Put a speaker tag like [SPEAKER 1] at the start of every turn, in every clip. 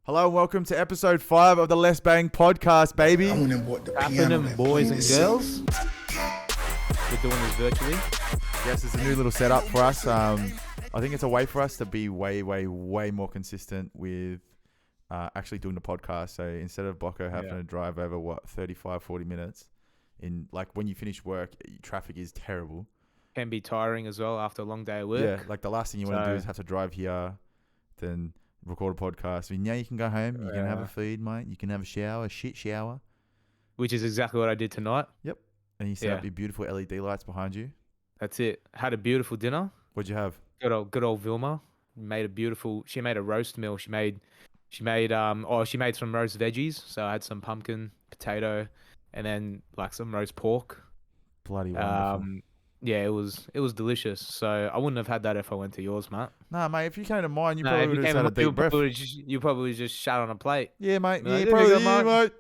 [SPEAKER 1] Hello and welcome to episode 5 of the LESSBANG podcast, baby.
[SPEAKER 2] Happening, boys and girls. We're doing this virtually.
[SPEAKER 1] Yes, it's a new little setup for us. I think it's a way for us to be way more consistent with actually doing the podcast. So instead of Bocco having to drive over, 35, 40 minutes, in like when you finish work, traffic is terrible.
[SPEAKER 2] Can be tiring as well after a long day of work.
[SPEAKER 1] Yeah, like the last thing you want to do is have to drive here, then record a podcast. I mean, now you can go home, you can have a feed, mate. You can have a shower, a shit shower.
[SPEAKER 2] Which is exactly what I did tonight.
[SPEAKER 1] Yep. And you set up your beautiful LED lights behind you.
[SPEAKER 2] That's it. Had a beautiful dinner.
[SPEAKER 1] What'd you have?
[SPEAKER 2] Good old Vilma made a beautiful. She made a roast meal. She made some roast veggies. So I had some pumpkin, potato, and then like some roast pork.
[SPEAKER 1] Bloody wonderful.
[SPEAKER 2] Yeah, it was delicious. So I wouldn't have had that if I went to yours, mate.
[SPEAKER 1] Nah, mate, if you came to mine, you probably would have had a deep breath.
[SPEAKER 2] You probably just shat on a plate.
[SPEAKER 1] Yeah, mate.
[SPEAKER 2] Like,
[SPEAKER 1] yeah, probably,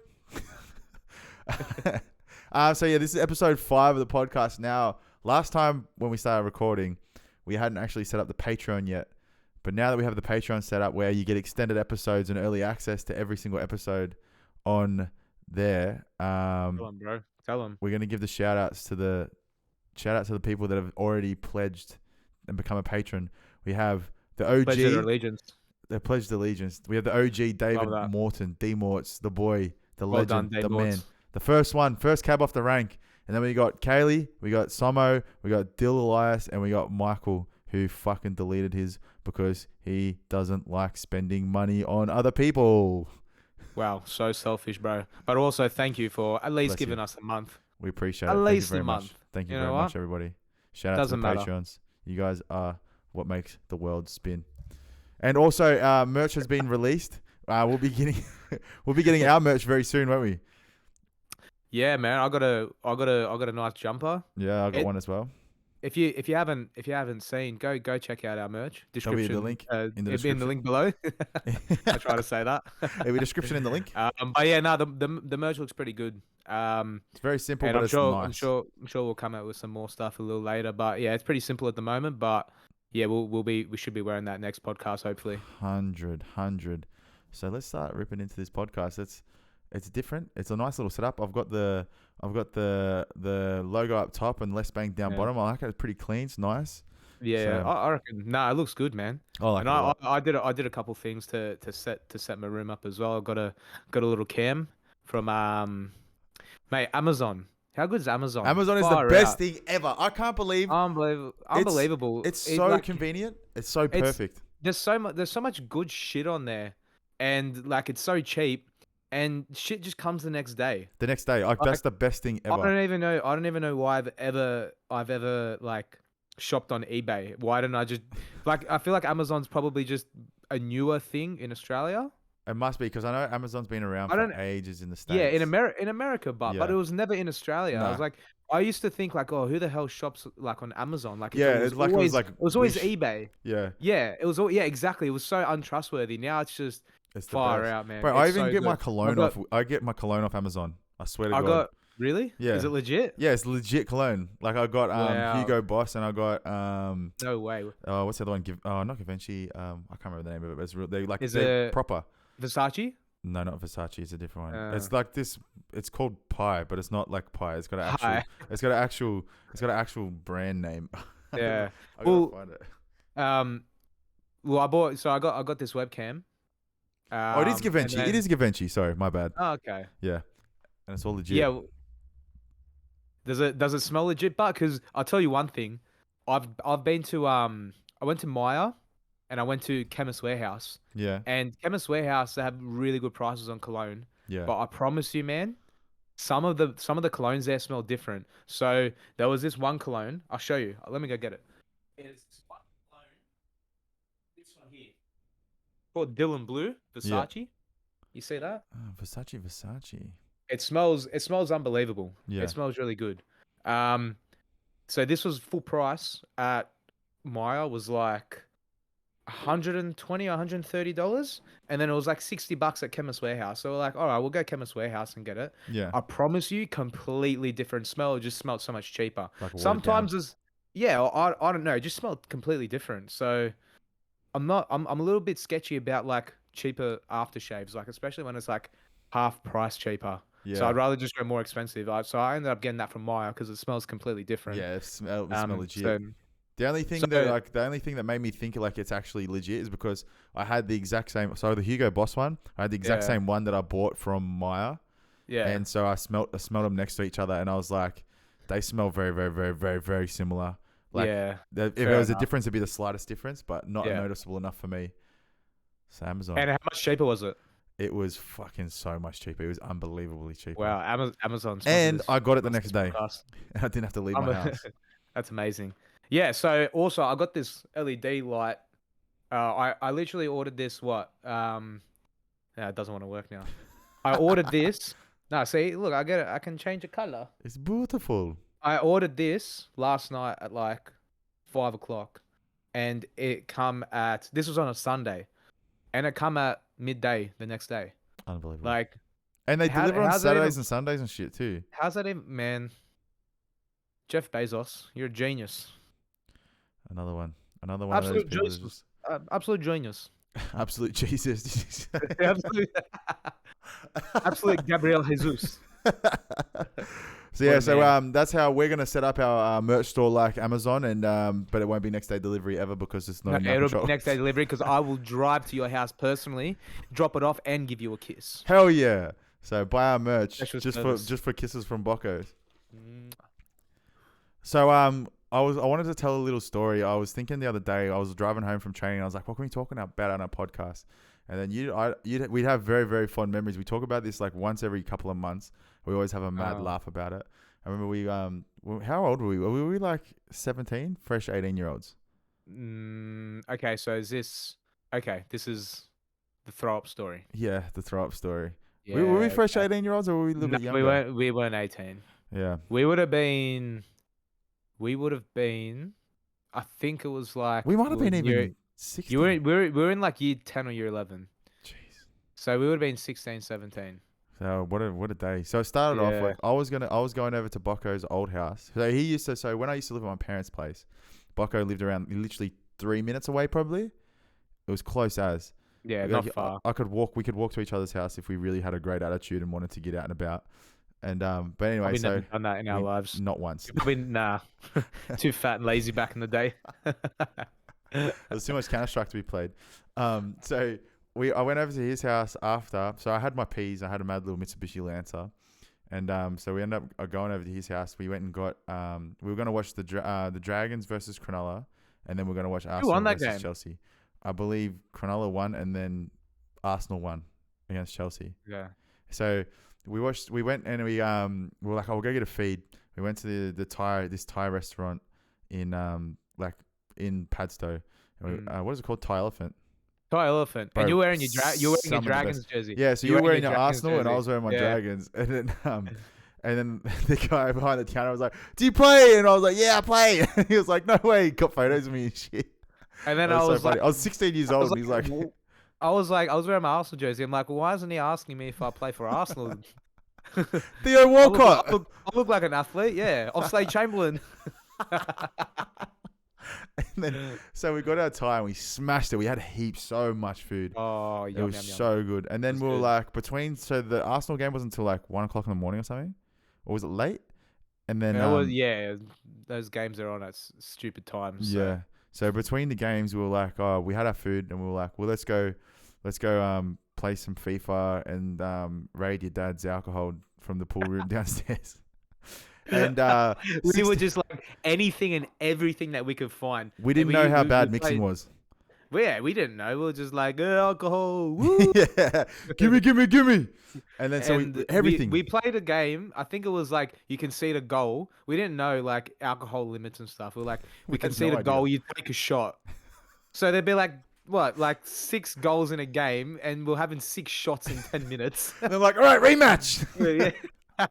[SPEAKER 1] mate. So yeah, this is episode 5 of the podcast. Now, last time when we started recording, we hadn't actually set up the Patreon yet. But now that we have the Patreon set up where you get extended episodes and early access to every single episode on there,
[SPEAKER 2] Tell them, bro. Tell them.
[SPEAKER 1] We're going to give the shout outs to the people that have already pledged and become a patron. We have the OG.
[SPEAKER 2] Pledged allegiance.
[SPEAKER 1] They pledged allegiance. We have the OG, David Morton, D-Morts, the boy, the legend, the man. The first cab off the rank. And then we got Kaylee, we got Somo, we got Dill Elias, and we got Michael, who fucking deleted his because he doesn't like spending money on other people.
[SPEAKER 2] Wow, so selfish, bro. But also, thank you for at least giving us a month.
[SPEAKER 1] We appreciate it.
[SPEAKER 2] At least a month.
[SPEAKER 1] Thank you very much, everybody. Shout out to the Patreons. You guys are what makes the world spin. And also, merch has been released. We'll be getting our merch very soon, won't we?
[SPEAKER 2] Yeah, man. I got a nice jumper.
[SPEAKER 1] Yeah, I got one as well.
[SPEAKER 2] If you haven't seen, go check out our merch. Description.
[SPEAKER 1] There'll be the link in the description.
[SPEAKER 2] It'll be in the link below. I try to say that.
[SPEAKER 1] There'll be a description in the link.
[SPEAKER 2] But yeah, no, the merch looks pretty good.
[SPEAKER 1] It's very simple, but
[SPEAKER 2] it's
[SPEAKER 1] nice.
[SPEAKER 2] I'm sure we'll come out with some more stuff a little later. But yeah, it's pretty simple at the moment. But yeah, we should be wearing that next podcast, hopefully.
[SPEAKER 1] 100. So let's start ripping into this podcast. It's different. It's a nice little setup. I've got the logo up top and LESSBANG down bottom. I like it. It's pretty clean. It's nice.
[SPEAKER 2] Yeah, so, I reckon. Nah, it looks good, man. I did a couple things to set my room up as well. I got a little cam from mate, Amazon. How good is Amazon?
[SPEAKER 1] Amazon is the best thing ever. I can't believe.
[SPEAKER 2] Unbelievable.
[SPEAKER 1] It's so convenient. It's so perfect.
[SPEAKER 2] There's so much good shit on there, and like it's so cheap. And shit just comes the next day. That's
[SPEAKER 1] the best thing ever.
[SPEAKER 2] I don't even know why I've ever like shopped on eBay. Why don't I just like? I feel like Amazon's probably just a newer thing in Australia.
[SPEAKER 1] It must be because I know Amazon's been around for ages in the States.
[SPEAKER 2] Yeah, in America, but it was never in Australia.
[SPEAKER 1] No.
[SPEAKER 2] I was like, I used to think like, oh, who the hell shops like on Amazon? Like,
[SPEAKER 1] it was
[SPEAKER 2] always eBay.
[SPEAKER 1] Yeah.
[SPEAKER 2] Yeah, exactly. It was so untrustworthy. Now it's just. It's far out, man.
[SPEAKER 1] Bro, I even get my cologne off. I get my cologne off Amazon. I swear to God.
[SPEAKER 2] Really?
[SPEAKER 1] Yeah.
[SPEAKER 2] Is it legit?
[SPEAKER 1] Yeah, it's legit cologne. Like I got Hugo Boss and I got
[SPEAKER 2] No way.
[SPEAKER 1] What's the other one? Not Givenchy. I can't remember the name of it, but it's real. They're proper.
[SPEAKER 2] Versace?
[SPEAKER 1] No, not Versace. It's a different one. It's like this. It's called Pie, but it's not like Pie. It's got an actual. It's got an actual brand name.
[SPEAKER 2] Yeah.
[SPEAKER 1] I gotta find it.
[SPEAKER 2] Well, I got this webcam.
[SPEAKER 1] It is Givenchy. It is Givenchy. Sorry, my bad.
[SPEAKER 2] Oh, okay.
[SPEAKER 1] Yeah, and it's all legit.
[SPEAKER 2] Yeah. Does it smell legit? But because I'll tell you one thing, I've been to I went to Myer, and I went to Chemist Warehouse.
[SPEAKER 1] Yeah.
[SPEAKER 2] And Chemist Warehouse, they have really good prices on cologne.
[SPEAKER 1] Yeah.
[SPEAKER 2] But I promise you, man, some of the colognes there smell different. So there was this one cologne. I'll show you. Let me go get it. It's one cologne. This one here. Called Dylan Blue, Versace. Yeah. You see that?
[SPEAKER 1] Versace.
[SPEAKER 2] It smells unbelievable.
[SPEAKER 1] Yeah.
[SPEAKER 2] It smells really good. So this was full price at Myer, was like $120 or $130, and then it was like $60 at Chemist Warehouse. So we're like, all right, we'll go Chemist Warehouse and get it.
[SPEAKER 1] Yeah.
[SPEAKER 2] I promise you, completely different smell. It just smelled so much cheaper.
[SPEAKER 1] Like
[SPEAKER 2] sometimes I don't know, it just smelled completely different. So I'm a little bit sketchy about like cheaper aftershaves, like especially when it's like half price cheaper.
[SPEAKER 1] Yeah.
[SPEAKER 2] So I'd rather just go more expensive. So I ended up getting that from Maya because it smells completely different.
[SPEAKER 1] Yeah, it smell legit.
[SPEAKER 2] So,
[SPEAKER 1] The only thing that made me think like it's actually legit is because I had the exact same. So the Hugo Boss one, I had the exact same one that I bought from Maya.
[SPEAKER 2] Yeah.
[SPEAKER 1] And so I smelled them next to each other, and I was like, they smell very, very, very, very, very similar. Like, if there was a difference, it'd be the slightest difference, but not noticeable enough for me. So Amazon.
[SPEAKER 2] And how much cheaper was it?
[SPEAKER 1] It was fucking so much cheaper. It was unbelievably cheaper.
[SPEAKER 2] Wow, Amazon.
[SPEAKER 1] And I got it the next day. I didn't have to leave my house.
[SPEAKER 2] That's amazing. Yeah. So also, I got this LED light. I literally ordered this. What? It doesn't want to work now. I ordered this. No, see, look, I get it. I can change the color.
[SPEAKER 1] It's beautiful.
[SPEAKER 2] I ordered this last night at like 5 o'clock, and this was on a Sunday, and it come at midday the next day.
[SPEAKER 1] Unbelievable.
[SPEAKER 2] Like,
[SPEAKER 1] and they deliver on Saturdays and Sundays and shit too.
[SPEAKER 2] How's that even, man? Jeff Bezos, you're a genius.
[SPEAKER 1] Another one.
[SPEAKER 2] Absolute genius. Absolute genius.
[SPEAKER 1] Absolute Jesus.
[SPEAKER 2] Absolute Gabriel Jesus.
[SPEAKER 1] So that's how we're gonna set up our merch store like Amazon, and but it won't be next day delivery ever because it's not.
[SPEAKER 2] It'll be next day delivery because I will drive to your house personally, drop it off, and give you a kiss.
[SPEAKER 1] Hell yeah! So buy our merch just for kisses from Bocco. So I wanted to tell a little story. I was thinking the other day, I was driving home from training. I was like, what can we talk about on our podcast? And then we'd have very, very fond memories. We talk about this like once every couple of months. We always have a mad laugh about it. I remember how old were we? Were we like 17? Fresh 18-year-olds.
[SPEAKER 2] Okay, so this is the throw up story.
[SPEAKER 1] Yeah, the throw up story.
[SPEAKER 2] Yeah,
[SPEAKER 1] were we fresh 18-year-olds or were we a little bit younger?
[SPEAKER 2] We weren't 18.
[SPEAKER 1] Yeah.
[SPEAKER 2] We would have been, I think it was like...
[SPEAKER 1] We might have been even 16.
[SPEAKER 2] We were in like year 10 or year 11.
[SPEAKER 1] Jeez.
[SPEAKER 2] So we would have been 16, 17.
[SPEAKER 1] So what a day. So it started off like I was going over to Bocco's old house. So when I used to live at my parents' place, Bocco lived around literally 3 minutes away probably. It was close as.
[SPEAKER 2] Yeah, not far.
[SPEAKER 1] We could walk to each other's house if we really had a great attitude and wanted to get out and about. And but anyway,
[SPEAKER 2] we've never done that in our lives.
[SPEAKER 1] Not once.
[SPEAKER 2] Nah. Too fat and lazy back in the day.
[SPEAKER 1] There was too much Counter-Strike to be played. So I went over to his house after. So I had my P's. I had a mad little Mitsubishi Lancer. And so we ended up going over to his house. We went and got... we were going to watch the Dragons versus Cronulla. And then we're going to watch Arsenal versus Chelsea. I believe Cronulla won and then Arsenal won against Chelsea.
[SPEAKER 2] Yeah.
[SPEAKER 1] So we went and we were like, we'll go get a feed. We went to this Thai restaurant in in Padstow. What is it called? Thai Elephant.
[SPEAKER 2] Thai Elephant. Bro, and you're wearing your Dragons jersey.
[SPEAKER 1] Yeah, so you were wearing your Arsenal and I was wearing my Dragons. And then the guy behind the counter was like, "Do you play?" And I was like, "Yeah, I play." And he was like, "No way." He got photos of me and shit.
[SPEAKER 2] And then I was like,
[SPEAKER 1] I was 16 years old. And he's like,
[SPEAKER 2] I was wearing my Arsenal jersey. I'm like, well, why isn't he asking me if I play for Arsenal?
[SPEAKER 1] Theo Walcott.
[SPEAKER 2] I look like an athlete. Yeah, Oxlade Chamberlain.
[SPEAKER 1] And then, so we got our Thai and we smashed it. We had so much food.
[SPEAKER 2] Oh,
[SPEAKER 1] it was so good. And then we were like so the Arsenal game wasn't until like 1 o'clock in the morning or something, or was it late? And then
[SPEAKER 2] those games are on at stupid times. So.
[SPEAKER 1] Yeah. So between the games, we were like, we had our food and we were like, well, let's go play some FIFA and raid your dad's alcohol from the pool room downstairs. And
[SPEAKER 2] we were just like anything and everything that we could find.
[SPEAKER 1] We didn't know how bad mixing was.
[SPEAKER 2] Yeah, we didn't know. We were just like alcohol. Woo!
[SPEAKER 1] Yeah, gimme. And then everything.
[SPEAKER 2] We played a game. I think it was like you concede a goal. We didn't know like alcohol limits and stuff. We were like, we concede a goal, you take a shot. So there'd be like 6 goals in a game, and we're having 6 shots in 10 minutes.
[SPEAKER 1] And they're like, all right, rematch.
[SPEAKER 2] Yeah.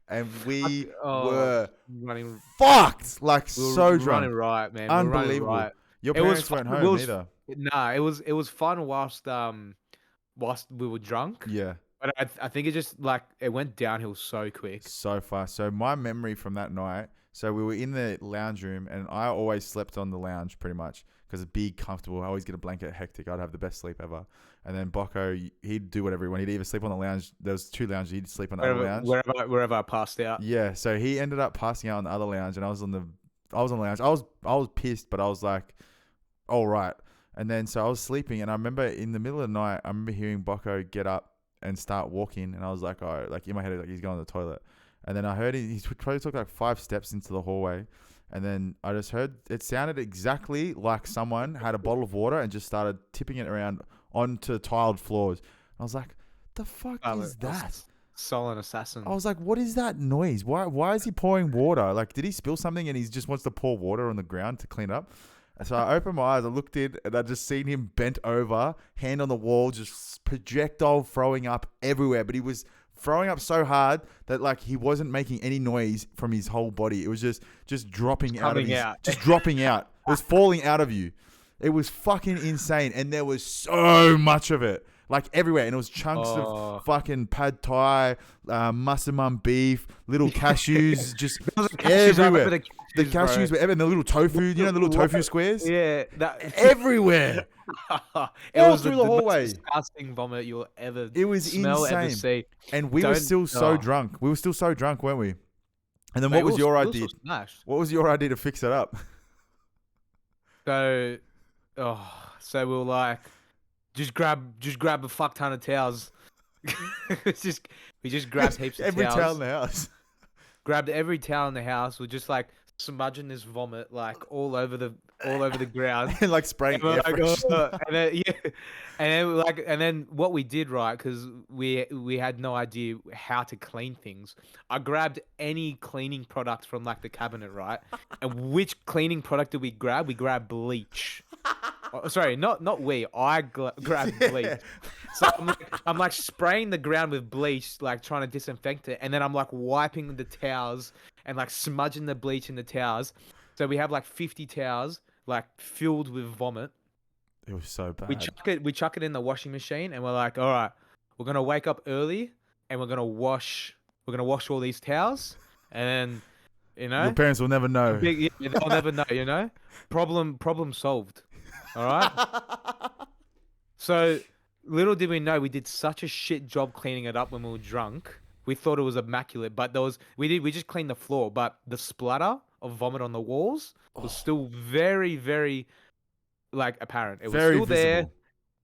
[SPEAKER 1] And we were
[SPEAKER 2] running
[SPEAKER 1] fucked, like so drunk.
[SPEAKER 2] Running right, man.
[SPEAKER 1] Unbelievable.
[SPEAKER 2] Right.
[SPEAKER 1] Your parents weren't home either.
[SPEAKER 2] Nah, it was fun whilst we were drunk.
[SPEAKER 1] Yeah.
[SPEAKER 2] But I think it just it went downhill so quick.
[SPEAKER 1] So fast. So my memory from that night, So we were in the lounge room, and I always slept on the lounge pretty much because it's big, comfortable. I always get a blanket, hectic. I'd have the best sleep ever. And then Bocco, he'd do whatever he wanted. He'd either sleep on the lounge. There was 2 lounges. He'd sleep on the other lounge.
[SPEAKER 2] Wherever I passed out.
[SPEAKER 1] Yeah. So he ended up passing out on the other lounge, and I was on the lounge. I was pissed, but I was like, all right. And then so I was sleeping, and I remember in the middle of the night, I remember hearing Bocco get up and start walking, and I was like, oh, like in my head, like he's going to the toilet. And then I heard he probably took like 5 steps into the hallway. And then I just heard it sounded exactly like someone had a bottle of water and just started tipping it around onto tiled floors. I was like, the fuck is that?
[SPEAKER 2] Silent assassin.
[SPEAKER 1] I was like, what is that noise? Why is he pouring water? Like, did he spill something and he just wants to pour water on the ground to clean up? So I opened my eyes, I looked in, and I just seen him bent over, hand on the wall, just projectile throwing up everywhere. But he was throwing up so hard that like he wasn't making any noise from his whole body. It was just dropping out of his, just dropping out. It was falling out of you. It was fucking insane, and there was so much of it, like everywhere. And it was chunks of fucking pad thai, massaman beef, little cashews, just everywhere. The cashews were everywhere, and the little tofu, you know, the little tofu squares.
[SPEAKER 2] Yeah,
[SPEAKER 1] everywhere. All through the hallway.
[SPEAKER 2] Most disgusting vomit you'll ever.
[SPEAKER 1] It was
[SPEAKER 2] smell,
[SPEAKER 1] insane.
[SPEAKER 2] ever see.
[SPEAKER 1] And we were still so drunk. We were still so drunk, weren't we? And then what was your idea? What was your idea to fix it up?
[SPEAKER 2] So we were like, just grab a fuck ton of towels. we just grabbed heaps of
[SPEAKER 1] every
[SPEAKER 2] towels.
[SPEAKER 1] towel in the house.
[SPEAKER 2] Grabbed every towel in the house. We're just like smudging this vomit like all over the ground
[SPEAKER 1] and like spraying air
[SPEAKER 2] and then what we did, right, because we had no idea how to clean things. I grabbed any cleaning product from like the cabinet, right? And which cleaning product did we grab? We grabbed bleach. Sorry, not we. I grabbed bleach. So I'm like spraying the ground with bleach, like trying to disinfect it, and then I'm like wiping the towels and like smudging the bleach in the towels. So we have like 50 towels like filled with vomit.
[SPEAKER 1] It was so bad.
[SPEAKER 2] We chuck it in the washing machine, and we're like, all right, we're gonna wake up early and we're gonna wash all these towels, and then
[SPEAKER 1] your parents will never know.
[SPEAKER 2] They'll never know. Problem solved. All right. So little did we know, we did such a shit job cleaning it up when we were drunk. We thought it was immaculate, but we just cleaned the floor, but the splatter of vomit on the walls was still very, very like apparent. It was still visible.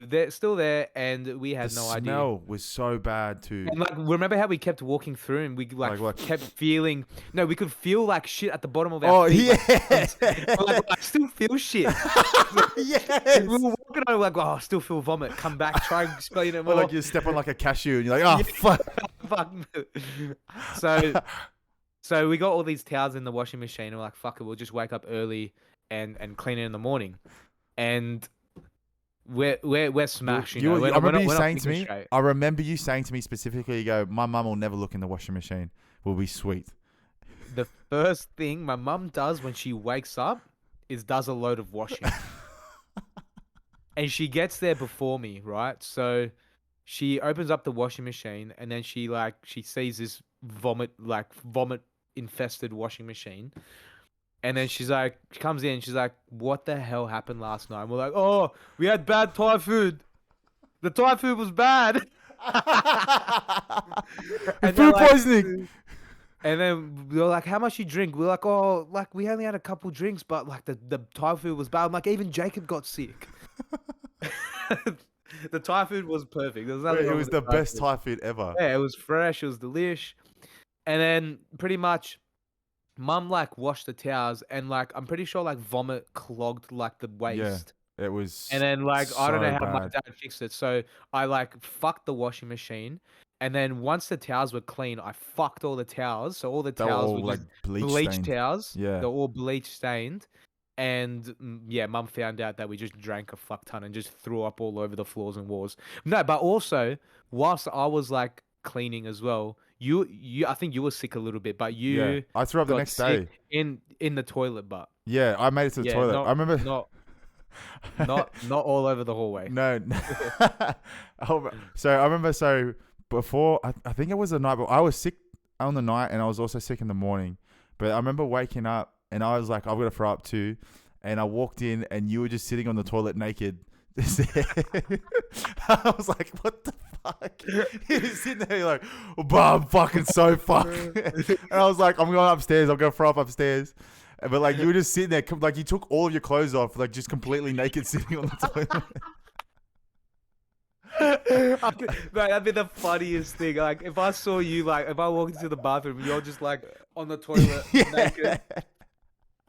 [SPEAKER 2] They're still there, and we had no idea.
[SPEAKER 1] The smell was so bad too.
[SPEAKER 2] And like, remember how we kept walking through, and we like kept feeling? No, we could feel like shit at the bottom of our feet. Like, I still feel shit.
[SPEAKER 1] Yes.
[SPEAKER 2] We were walking on like, I still feel vomit. Come back, try and explain it more.
[SPEAKER 1] Or like you step on like a cashew, and you're like, oh fuck.
[SPEAKER 2] Fuck. So we got all these towels in the washing machine, and we're like, fuck it, we'll just wake up early and clean it in the morning, and. We're smashed. I
[SPEAKER 1] remember you saying to me specifically, you go, my mum will never look in the washing machine. We'll be sweet.
[SPEAKER 2] The first thing my mum does when she wakes up is does a load of washing. And she gets there before me, right? So she opens up the washing machine, and then she sees this vomit infested washing machine. And then she comes in, she's like, what the hell happened last night? And we're like, oh, we had bad Thai food. The Thai food was bad.
[SPEAKER 1] Food poisoning.
[SPEAKER 2] And then we were like, how much you drink? We were like, oh, like we only had a couple drinks, but like the Thai food was bad. I'm like, even Jacob got sick. The Thai food was perfect. It
[SPEAKER 1] was the best Thai food ever.
[SPEAKER 2] Yeah, it was fresh. It was delish. And then pretty much, Mum like washed the towels, and like I'm pretty sure like vomit clogged like the waist.
[SPEAKER 1] Yeah, it was.
[SPEAKER 2] And then like
[SPEAKER 1] so
[SPEAKER 2] I don't know how
[SPEAKER 1] bad.
[SPEAKER 2] my dad fixed it. So I like fucked the washing machine, and then once the towels were clean, I fucked all the towels. So all the towels were like bleach towels.
[SPEAKER 1] Yeah,
[SPEAKER 2] they're all bleach stained. And Mum found out that we just drank a fuck ton and just threw up all over the floors and walls. No, but also whilst I was like cleaning as well. I think you were sick a little bit, but
[SPEAKER 1] I threw up the next day
[SPEAKER 2] in the toilet, but
[SPEAKER 1] yeah, I made it to the toilet. I remember
[SPEAKER 2] not all over the hallway.
[SPEAKER 1] No. So I remember before I think it was the night, but I was sick on the night and I was also sick in the morning. But I remember waking up and I was like, I've got to throw up too. And I walked in and you were just sitting on the toilet naked. I was like, what the fuck? He was sitting there like, bah, I'm fucking so fucked. And I was like, I'm going upstairs. I'm going to throw up upstairs. But like you were just sitting there, like you took all of your clothes off, like just completely naked sitting on the toilet.
[SPEAKER 2] That'd be the funniest thing. Like if I saw you, like if I walked into the bathroom, you're just like on the toilet naked.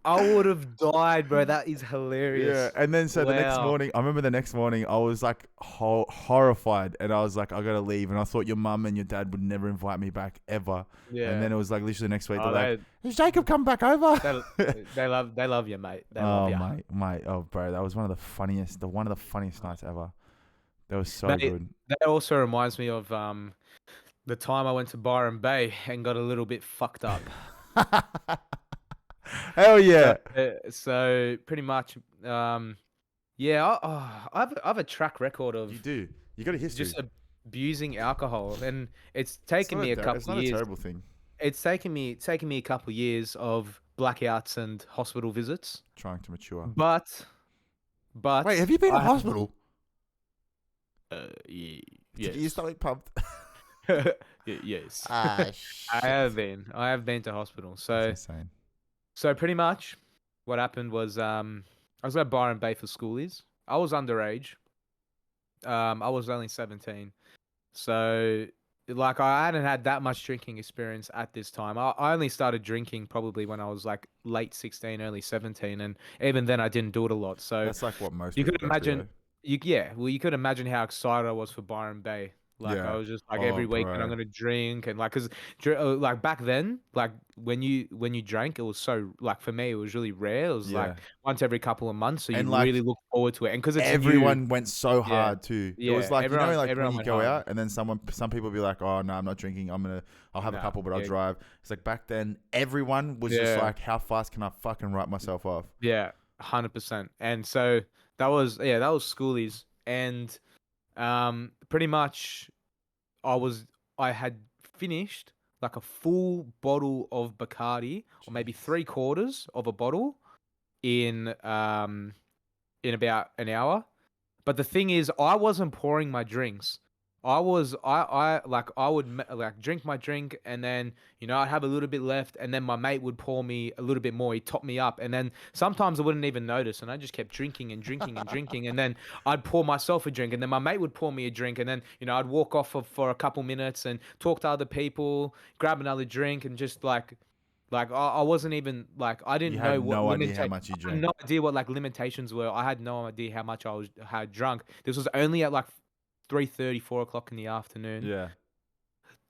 [SPEAKER 2] I would have died, bro. That is hilarious.
[SPEAKER 1] Yeah, and then so the next morning, I remember the next morning, I was like horrified, and I was like, I gotta leave, and I thought your mum and your dad would never invite me back ever. Yeah. And then it was like literally next week, they're like, "Has Jacob come back over?"
[SPEAKER 2] They love you, mate. They love you.
[SPEAKER 1] mate, oh, bro, that was one of the funniest nights ever. That was so good.
[SPEAKER 2] That also reminds me of the time I went to Byron Bay and got a little bit fucked up.
[SPEAKER 1] Hell yeah!
[SPEAKER 2] So pretty much, yeah. I have a track record of.
[SPEAKER 1] You do. You got a history.
[SPEAKER 2] Just abusing alcohol, and it's taken me a couple years. It's not a
[SPEAKER 1] terrible thing.
[SPEAKER 2] It's taken me a couple years of blackouts and hospital visits.
[SPEAKER 1] Trying to mature.
[SPEAKER 2] But
[SPEAKER 1] wait, have you been to hospital?
[SPEAKER 2] Yes.
[SPEAKER 1] You stomach pumped.
[SPEAKER 2] Yes.
[SPEAKER 1] Shit.
[SPEAKER 2] I have been to hospital. So
[SPEAKER 1] that's insane.
[SPEAKER 2] So pretty much what happened was I was at Byron Bay for schoolies. I was underage. I was only 17. So like I hadn't had that much drinking experience at this time. I only started drinking probably when I was like late 16, early 17, and even then I didn't do it a lot. So
[SPEAKER 1] that's like what most
[SPEAKER 2] you
[SPEAKER 1] people
[SPEAKER 2] could imagine. You could imagine how excited I was for Byron Bay. Like I was just like every weekend I'm gonna drink, and like because like back then, like when you drank, it was so like for me it was really rare. It was like once every couple of months, so you really look forward to it. And because
[SPEAKER 1] everyone went so hard too. It was like everyone, like when you go out and then some people be like, oh no, I'm not drinking. I'll have a couple, but I'll drive. It's like back then everyone was just like, how fast can I fucking write myself off?
[SPEAKER 2] Yeah, 100%. And so that was schoolies, and pretty much I had finished like a full bottle of Bacardi, or maybe 3/4 of a bottle in about an hour. But the thing is, I wasn't pouring my drinks. I would drink my drink, and then I'd have a little bit left, and then my mate would pour me a little bit more. He'd top me up, and then sometimes I wouldn't even notice, and I just kept drinking and drinking and drinking, and then I'd pour myself a drink, and then my mate would pour me a drink, and then I'd walk off for a couple minutes and talk to other people, grab another drink, and just like I wasn't even like I didn't know what
[SPEAKER 1] no idea how much you drank.
[SPEAKER 2] I had no idea what like limitations were. I had no idea how much I had drunk. This was only at like 3:30, 4 o'clock in the afternoon.
[SPEAKER 1] Yeah.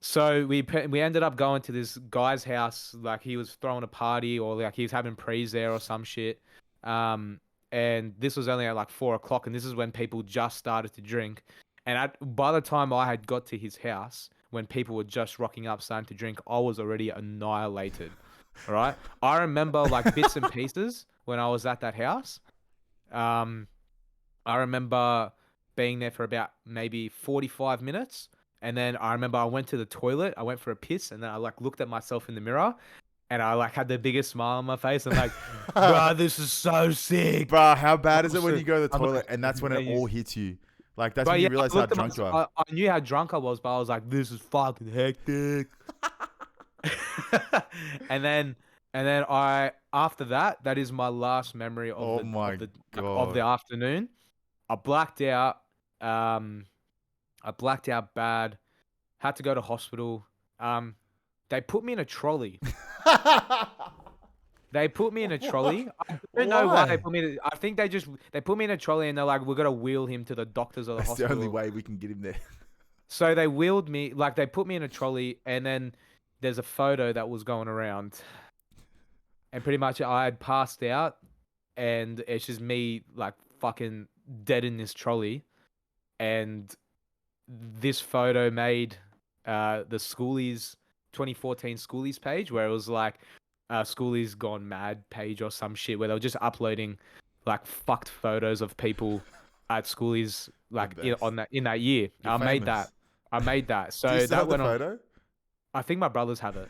[SPEAKER 2] So we ended up going to this guy's house. Like he was throwing a party, or like he was having prees there or some shit. And this was only at like 4 o'clock, and this is when people just started to drink. And by the time I had got to his house, when people were just rocking up, starting to drink, I was already annihilated. All right. I remember like bits and pieces when I was at that house. I remember being there for about maybe 45 minutes. And then I remember I went to the toilet. I went for a piss, and then I like looked at myself in the mirror, and I like had the biggest smile on my face. I'm like, bro, this is so sick.
[SPEAKER 1] Bro, how bad is it when you go to the toilet and that's when it all hits you? Like that's when you realize how drunk you are.
[SPEAKER 2] I knew how drunk I was, but I was like, this is fucking hectic. and then after that is my last memory of the afternoon. I blacked out. I blacked out bad. Had to go to hospital. They put me in a trolley. They put me in a trolley. I don't know why they put me. I think they put me in a trolley, and they're like, "We're gonna wheel him to the doctors or the hospital."
[SPEAKER 1] That's the only way we can get him there.
[SPEAKER 2] So they wheeled me, like they put me in a trolley, and then there's a photo that was going around, and pretty much I had passed out, and it's just me like fucking dead in this trolley, and this photo made the Schoolies 2014 Schoolies page, where it was like Schoolies Gone Mad page or some shit, where they were just uploading like fucked photos of people at Schoolies like in that year. I made that. So
[SPEAKER 1] do you still
[SPEAKER 2] that
[SPEAKER 1] have
[SPEAKER 2] went
[SPEAKER 1] the photo?
[SPEAKER 2] on. I think my brothers have it.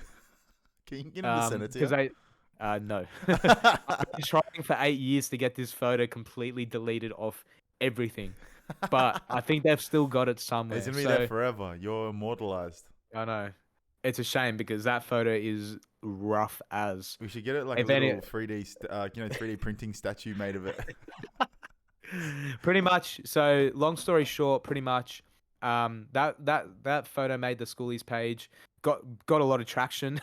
[SPEAKER 1] Can you get him to send it to
[SPEAKER 2] Because
[SPEAKER 1] you?
[SPEAKER 2] no. I've been trying for 8 years to get this photo completely deleted off everything, but I think they've still got it somewhere.
[SPEAKER 1] It's gonna be there
[SPEAKER 2] So
[SPEAKER 1] forever. You're immortalized.
[SPEAKER 2] I know it's a shame because that photo is rough as.
[SPEAKER 1] We should get it like a
[SPEAKER 2] If any,
[SPEAKER 1] little 3D, 3D printing statue made of it.
[SPEAKER 2] pretty much. So long story short, pretty much, that photo made the schoolies page. Got a lot of traction.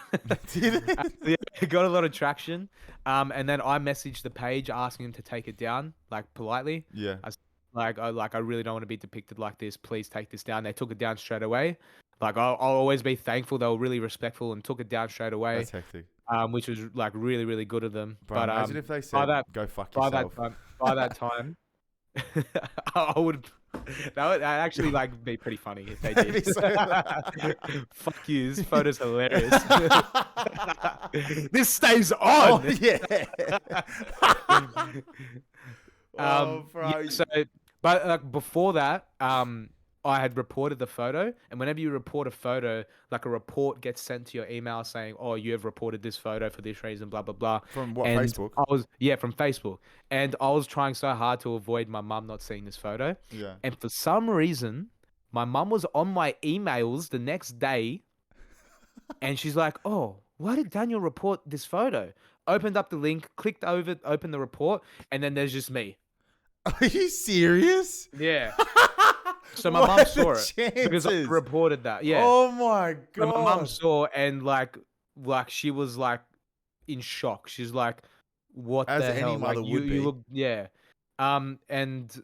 [SPEAKER 1] Did it?
[SPEAKER 2] Yeah, it got a lot of traction. And then I messaged the page asking them to take it down, like politely.
[SPEAKER 1] Yeah.
[SPEAKER 2] I really don't want to be depicted like this. Please take this down. They took it down straight away. Like I'll always be thankful. They were really respectful and took it down straight away.
[SPEAKER 1] That's hectic.
[SPEAKER 2] Which was like really, really good of them.
[SPEAKER 1] Bro,
[SPEAKER 2] But
[SPEAKER 1] imagine if they said, "Go fuck yourself."
[SPEAKER 2] by that time, I would. That would actually like be pretty funny if they did. Fuck you. This photo's hilarious. This stays on.
[SPEAKER 1] Oh, yeah.
[SPEAKER 2] Yeah, so, but like before that, I had reported the photo, and whenever you report a photo, like a report gets sent to your email saying, "Oh, you have reported this photo for this reason," blah blah blah.
[SPEAKER 1] From what,
[SPEAKER 2] and
[SPEAKER 1] Facebook?
[SPEAKER 2] from Facebook, and I was trying so hard to avoid my mum not seeing this photo.
[SPEAKER 1] Yeah.
[SPEAKER 2] And for some reason, my mum was on my emails the next day, and she's like, "Oh, why did Daniel report this photo?" Opened up the link, clicked over, opened the report, and then there's just me.
[SPEAKER 1] Are you serious?
[SPEAKER 2] Yeah. So my mum saw it because I reported that. Yeah.
[SPEAKER 1] Oh my god.
[SPEAKER 2] So my mum saw and like she was like in shock. She's like, "What
[SPEAKER 1] As
[SPEAKER 2] the
[SPEAKER 1] any
[SPEAKER 2] hell?"
[SPEAKER 1] mother
[SPEAKER 2] Like
[SPEAKER 1] would be.
[SPEAKER 2] you look, yeah. And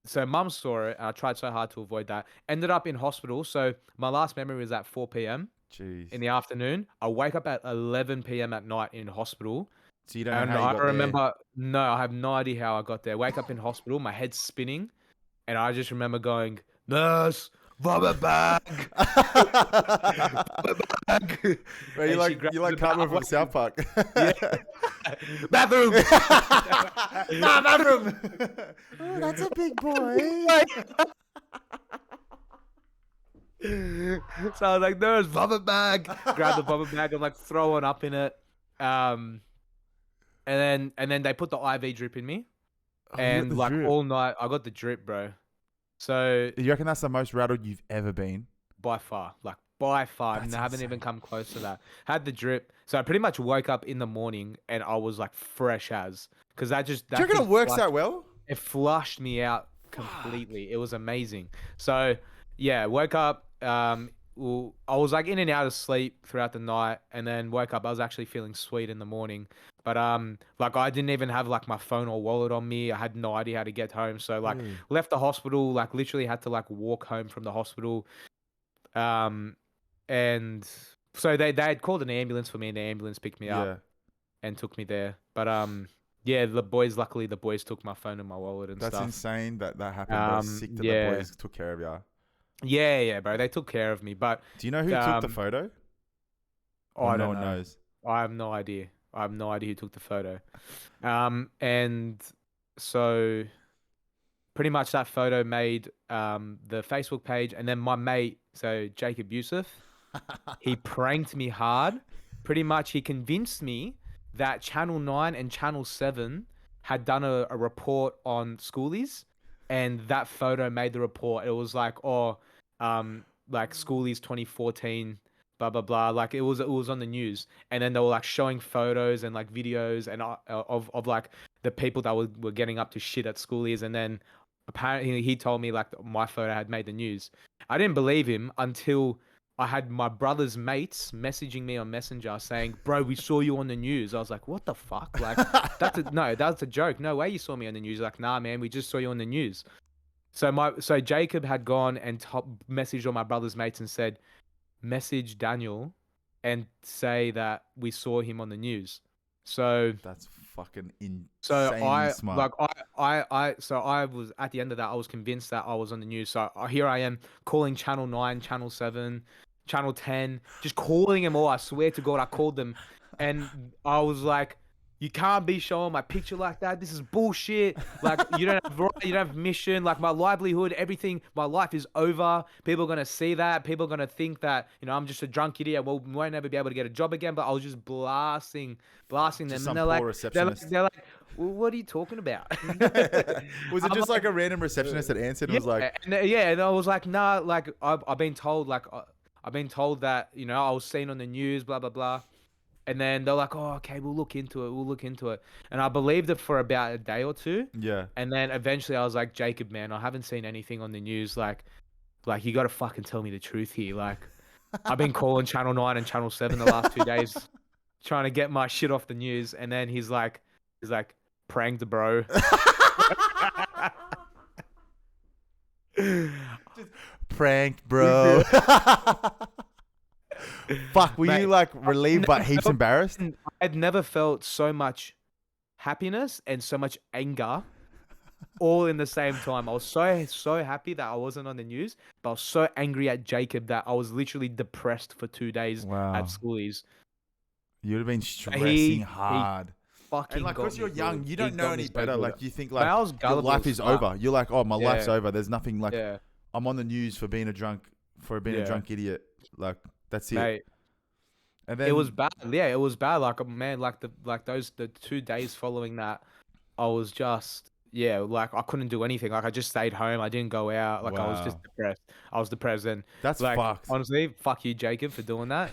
[SPEAKER 2] so mum saw it, and I tried so hard to avoid that. Ended up in hospital. So my last memory was at 4 p.m.
[SPEAKER 1] Jeez.
[SPEAKER 2] in the afternoon. I wake up at 11 p.m. at night in hospital.
[SPEAKER 1] So you don't know
[SPEAKER 2] And
[SPEAKER 1] how you
[SPEAKER 2] I
[SPEAKER 1] got
[SPEAKER 2] remember, no, I have no idea how I got there. Wake up in hospital, my head's spinning, and I just remember going, "Nurse, vomit bag."
[SPEAKER 1] Bro, you like Cartman from South Park.
[SPEAKER 2] Yeah. Bathroom.
[SPEAKER 1] Nah, bathroom. Oh, that's a big boy.
[SPEAKER 2] So I was like, "Nurse, vomit bag." Grab the vomit bag and like throwing up in it. And then they put the IV drip in me, and like
[SPEAKER 1] drip.
[SPEAKER 2] all night I got the drip, bro. So
[SPEAKER 1] You reckon that's the most rattled you've ever been?
[SPEAKER 2] by far, I
[SPEAKER 1] That's
[SPEAKER 2] haven't
[SPEAKER 1] insane.
[SPEAKER 2] even come close to that. Had the drip, so I pretty much woke up in the morning and I was like fresh as, because that
[SPEAKER 1] Do you reckon it works that well?
[SPEAKER 2] It flushed me out completely. It was amazing. So yeah, woke up. Well, I was like in and out of sleep throughout the night, and then woke up. I was actually feeling sweet in the morning, but like I didn't even have like my phone or wallet on me. I had no idea how to get home, so like left the hospital. Like literally had to like walk home from the hospital. And so they had called an ambulance for me, and the ambulance picked me up and took me there. But yeah, luckily the boys took my phone and my wallet and stuff.
[SPEAKER 1] That's insane that happened. Bro. Sick that the boys took care of you.
[SPEAKER 2] Yeah, bro. They took care of me. But
[SPEAKER 1] do you know who took the photo?
[SPEAKER 2] Oh, I don't
[SPEAKER 1] no one
[SPEAKER 2] know.
[SPEAKER 1] knows.
[SPEAKER 2] I have no idea. I have no idea who took the photo. And so pretty much that photo made the Facebook page, and then my mate, so Jacob Yusuf, he pranked me hard. Pretty much he convinced me that Channel 9 and Channel 7 had done a report on schoolies, and that photo made the report. It was like, like schoolies 2014, blah blah blah. Like it was on the news, and then they were like showing photos and like videos and of like the people that were getting up to shit at schoolies, and then apparently he told me like my photo had made the news. I didn't believe him until I had my brother's mates messaging me on Messenger saying, "Bro, we saw you on the news." I was like, "What the fuck? Like, that's a joke. No way you saw me on the news." Like, "Nah, man, we just saw you on the news." So Jacob had gone and messaged all my brother's mates and said, "Message Daniel and say that we saw him on the news." So
[SPEAKER 1] that's fucking insane.
[SPEAKER 2] So
[SPEAKER 1] smart.
[SPEAKER 2] So I was at the end of that. I was convinced that I was on the news. So here I am calling Channel 9, Channel 7, Channel 10, just calling them all. I swear to God, I called them, and I was like, You can't be showing my picture like that. This is bullshit. Like, you don't have you don't have mission. Like, my livelihood, everything, my life is over. People are gonna see that. People are gonna think that, I'm just a drunk idiot. Well, we won't ever be able to get a job again. But I was just blasting
[SPEAKER 1] Just
[SPEAKER 2] them,
[SPEAKER 1] some
[SPEAKER 2] and
[SPEAKER 1] poor receptionist.
[SPEAKER 2] they're like, well, what are you talking about?
[SPEAKER 1] Was it
[SPEAKER 2] I'm
[SPEAKER 1] just like a random receptionist that answered and was like,
[SPEAKER 2] and I was like, nah, like I've been told, I've been told that, I was seen on the news, blah blah blah. And then they're like, oh, okay, we'll look into it. We'll look into it. And I believed it for about a day or two.
[SPEAKER 1] yeah.
[SPEAKER 2] And then eventually I was like, Jacob, man, I haven't seen anything on the news. Like you got to fucking tell me the truth here. Like, I've been calling Channel 9 and Channel 7 the last 2 days trying to get my shit off the news. And then he's like, pranked, bro.
[SPEAKER 1] Just pranked, bro. Fuck, were you like relieved but heaps embarrassed?
[SPEAKER 2] I'd never felt so much happiness and so much anger all in the same time. I was so happy that I wasn't on the news, but I was so angry at Jacob that I was literally depressed for 2 days at schoolies.
[SPEAKER 1] You'd have been stressing hard.
[SPEAKER 2] Fucking
[SPEAKER 1] and like, because you're young, you don't know any better. Like, you think like
[SPEAKER 2] your
[SPEAKER 1] life is over. You're like, oh, my life's over. There's nothing like I'm on the news for being a drunk idiot. Like, that's it.
[SPEAKER 2] Mate, and then it was bad. Yeah, it was bad. Like, man, the 2 days following that, I was just like I couldn't do anything. Like, I just stayed home. I didn't go out. Like, I was just depressed. I was depressed, and
[SPEAKER 1] that's
[SPEAKER 2] like,
[SPEAKER 1] fucked.
[SPEAKER 2] Honestly, fuck you, Jacob, for doing that.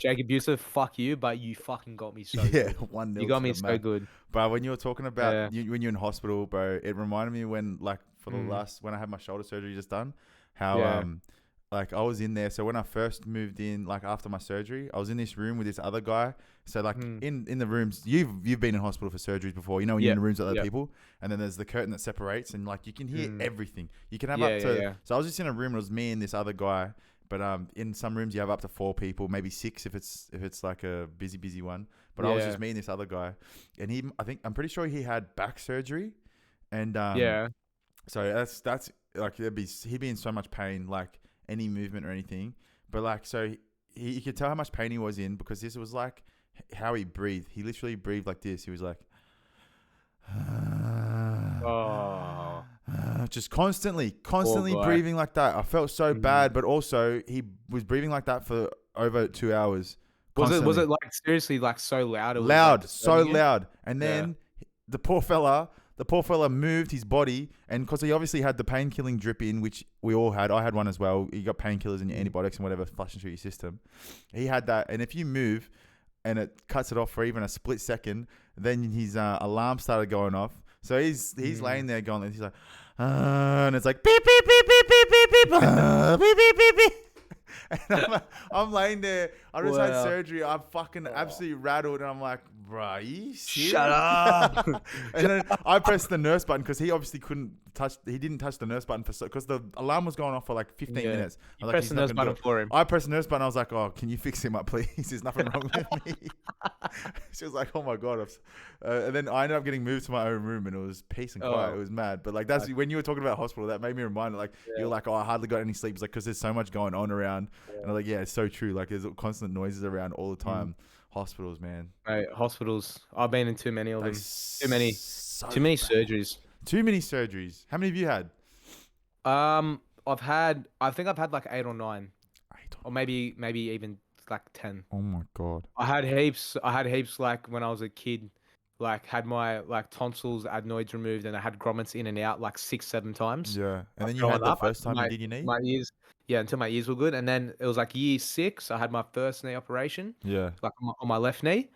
[SPEAKER 2] Jacob Yusuf, fuck you, but you fucking got me so good.
[SPEAKER 1] 1-0.
[SPEAKER 2] You got me so good.
[SPEAKER 1] Bro, when you were talking about when you're in hospital, bro, it reminded me when like for the last when I had my shoulder surgery just done, how like I was in there. So when I first moved in, like after my surgery, I was in this room with this other guy. So like in the rooms, you've been in hospital for surgeries before. You know when you're in rooms with other people, and then there's the curtain that separates, and like you can hear everything. You can have up to. So I was just in a room. It was me and this other guy. But in some rooms you have up to 4 people, maybe 6 if it's like a busy one. But I was just me and this other guy, and I'm pretty sure he had back surgery, and so that's like he'd be in so much pain, like any movement or anything. But like so he could tell how much pain he was in because this was like how he breathed. He literally breathed like this. He was like, just constantly breathing like that. I felt so bad, but also he was breathing like that for over 2 hours. Constantly.
[SPEAKER 2] Was it like seriously like so loud? It was
[SPEAKER 1] loud,
[SPEAKER 2] like
[SPEAKER 1] so loud. And then the poor fella moved his body, and because he obviously had the painkilling drip in, which we all had. I had one as well. You got painkillers and your antibiotics and whatever flushing through your system. He had that, and if you move and it cuts it off for even a split second, then his alarm started going off. So he's laying there going, and he's like, and it's like beep beep beep beep beep beep beep beep beep beep beep. And I'm laying there. I just had surgery. I'm fucking absolutely rattled, and I'm like, "Bruh, you serious?
[SPEAKER 2] Shut up!"
[SPEAKER 1] And then I pressed the nurse button because he obviously he didn't touch the nurse button because the alarm was going off for like 15 minutes.
[SPEAKER 2] I was pressed the nurse button for him.
[SPEAKER 1] I pressed the nurse button. I was like, "Oh, can you fix him up, please? There's nothing wrong with me." She was like, "Oh my god!" And then I ended up getting moved to my own room, and it was peace and quiet. It was mad. But like that's when you were talking about hospital, that made me remind like you're like, "Oh, I hardly got any sleep." It's like because there's so much going on around. And I'm like, yeah, it's so true. Like, there's constant noises around all the time. Hospitals, man.
[SPEAKER 2] Right, hospitals. I've been in too many of them. Too many surgeries.
[SPEAKER 1] Too many surgeries. How many have you had?
[SPEAKER 2] I think I've had like 8 or 9, or maybe even like 10.
[SPEAKER 1] Oh my god.
[SPEAKER 2] I had heaps like when I was a kid. Like had my like tonsils, adenoids removed, and I had grommets in and out like 6-7 times.
[SPEAKER 1] Yeah, and then you had the first time you did your knee.
[SPEAKER 2] My ears, until my ears were good, and then it was like year 6. I had my first knee operation.
[SPEAKER 1] Yeah,
[SPEAKER 2] like on my left knee.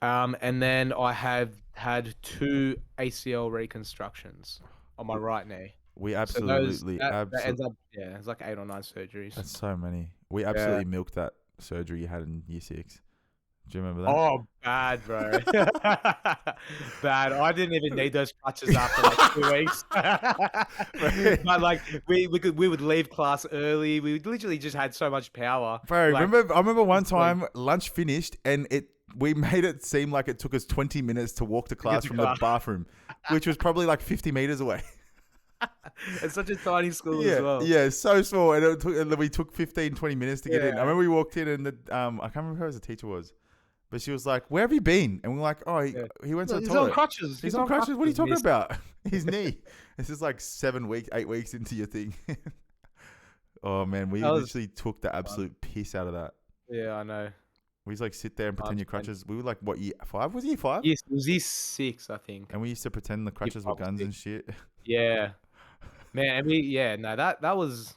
[SPEAKER 2] And then I have had 2 ACL reconstructions on my right knee.
[SPEAKER 1] We absolutely,
[SPEAKER 2] that ends up, it's like 8 or 9 surgeries.
[SPEAKER 1] That's so many. We absolutely milked that surgery you had in year 6. Do you remember that?
[SPEAKER 2] Oh, bad, bro. Bad. I didn't even need those crutches after like 2 weeks. But like we would leave class early. We literally just had so much power.
[SPEAKER 1] Bro,
[SPEAKER 2] like,
[SPEAKER 1] I remember one time lunch finished and we made it seem like it took us 20 minutes to walk to class from the bathroom, which was probably like 50 meters away.
[SPEAKER 2] It's such a tiny school as well.
[SPEAKER 1] Yeah, so small. And we took 15, 20 minutes to get in. I remember we walked in and I can't remember who the teacher was. But she was like, "Where have you been?" And we're like, "Oh, he went to the toilet.
[SPEAKER 2] He's on crutches.
[SPEAKER 1] He's on crutches. What are you talking about? His knee." This is like 7 weeks, 8 weeks into your thing. Oh man, we literally took the absolute piss out of that.
[SPEAKER 2] Yeah, I know.
[SPEAKER 1] We just like sit there and pretend your crutches. We were like, what, year 5? Was it year 5?
[SPEAKER 2] Yes, it was year 6, I think.
[SPEAKER 1] And we used to pretend the crutches were guns and shit.
[SPEAKER 2] Yeah, man. That was.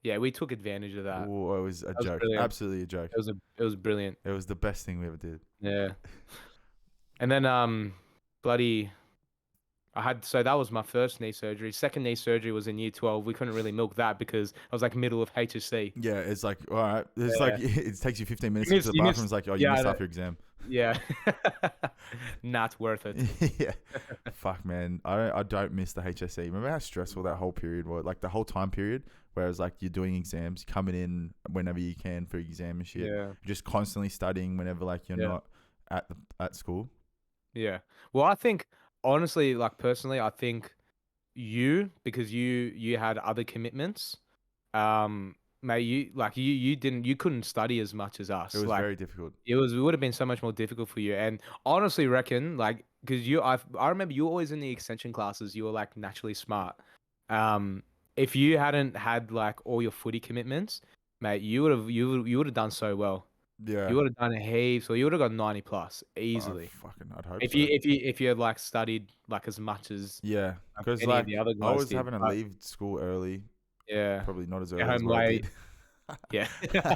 [SPEAKER 2] Yeah, we took advantage of that.
[SPEAKER 1] Oh, it was a joke.
[SPEAKER 2] Brilliant.
[SPEAKER 1] Absolutely a joke.
[SPEAKER 2] It was brilliant.
[SPEAKER 1] It was the best thing we ever did.
[SPEAKER 2] Yeah. And then so that was my first knee surgery. Second knee surgery was in year 12. We couldn't really milk that because I was like middle of HSC.
[SPEAKER 1] Yeah, it's like, all right. It's like, it takes you 15 minutes to get to the bathroom. It's like, oh, you missed half your exam.
[SPEAKER 2] Yeah. Not worth it.
[SPEAKER 1] Yeah. Fuck, man. I don't miss the HSC. Remember how stressful that whole period was? Like the whole time period where it's like you're doing exams, coming in whenever you can for exam and shit.
[SPEAKER 2] Yeah.
[SPEAKER 1] You're just constantly studying whenever like you're not at school.
[SPEAKER 2] Yeah. Well, I think honestly, like personally, I think because you had other commitments, mate, you couldn't study as much as us.
[SPEAKER 1] It was
[SPEAKER 2] like,
[SPEAKER 1] very difficult.
[SPEAKER 2] It would have been so much more difficult for you. And honestly reckon, like, because I remember you were always in the extension classes, you were like naturally smart. If you hadn't had like all your footy commitments, mate, you would have done so well.
[SPEAKER 1] Yeah.
[SPEAKER 2] You would have done heaps, or you would have got 90 plus easily.
[SPEAKER 1] I'd hope
[SPEAKER 2] if
[SPEAKER 1] so.
[SPEAKER 2] you had like studied like as much as
[SPEAKER 1] because
[SPEAKER 2] any
[SPEAKER 1] like
[SPEAKER 2] of the other
[SPEAKER 1] I
[SPEAKER 2] guys
[SPEAKER 1] was
[SPEAKER 2] did,
[SPEAKER 1] having to leave school early.
[SPEAKER 2] Yeah,
[SPEAKER 1] probably not as early
[SPEAKER 2] Get
[SPEAKER 1] as
[SPEAKER 2] home
[SPEAKER 1] what I
[SPEAKER 2] late.
[SPEAKER 1] did.
[SPEAKER 2] Yeah.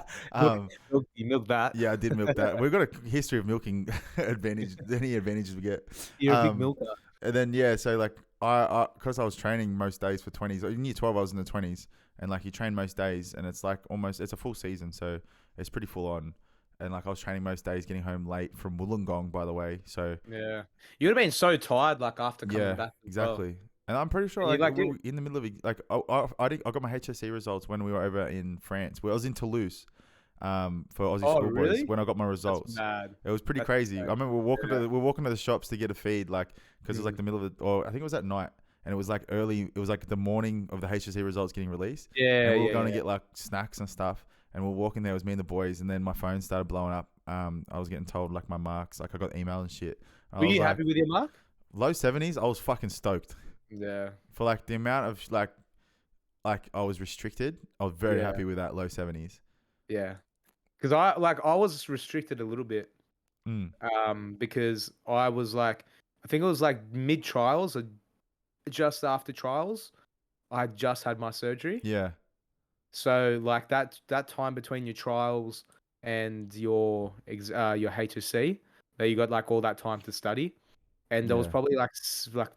[SPEAKER 2] You milked that.
[SPEAKER 1] Yeah, I did milk that. We've got a history of milking any advantages we get.
[SPEAKER 2] You're a big milker.
[SPEAKER 1] And then so like I because I was training most days for 20s. In year 12 I was in the 20s, and like you train most days, and it's like it's a full season, so it's pretty full on. And like I was training most days, getting home late from Wollongong, by the way. So
[SPEAKER 2] yeah, you'd have been so tired like after coming back.
[SPEAKER 1] Exactly. Well. And I'm pretty sure like we were in the middle of like I got my HSC results when we were over in France. I was in Toulouse. For Aussie schoolboys when I got my results.
[SPEAKER 2] That's mad.
[SPEAKER 1] It was pretty crazy. I remember we're walking to the shops to get a feed, like because it was like the middle of or I think it was at night, and it was like early. It was like the morning of the HSC results getting released.
[SPEAKER 2] Yeah,
[SPEAKER 1] and we were going to get like snacks and stuff, and we were walking there. It was me and the boys, and then my phone started blowing up. I was getting told like my marks, like I got email and shit.
[SPEAKER 2] Were you happy with your mark?
[SPEAKER 1] Low 70s. I was fucking stoked.
[SPEAKER 2] Yeah.
[SPEAKER 1] For like the amount of like I was restricted, I was very happy with that low 70s.
[SPEAKER 2] Yeah. Because I was restricted a little bit, because I was like, I think it was like mid trials or just after trials, I just had my surgery.
[SPEAKER 1] Yeah.
[SPEAKER 2] So like that time between your trials and your HSC, that you got like all that time to study, and there was probably like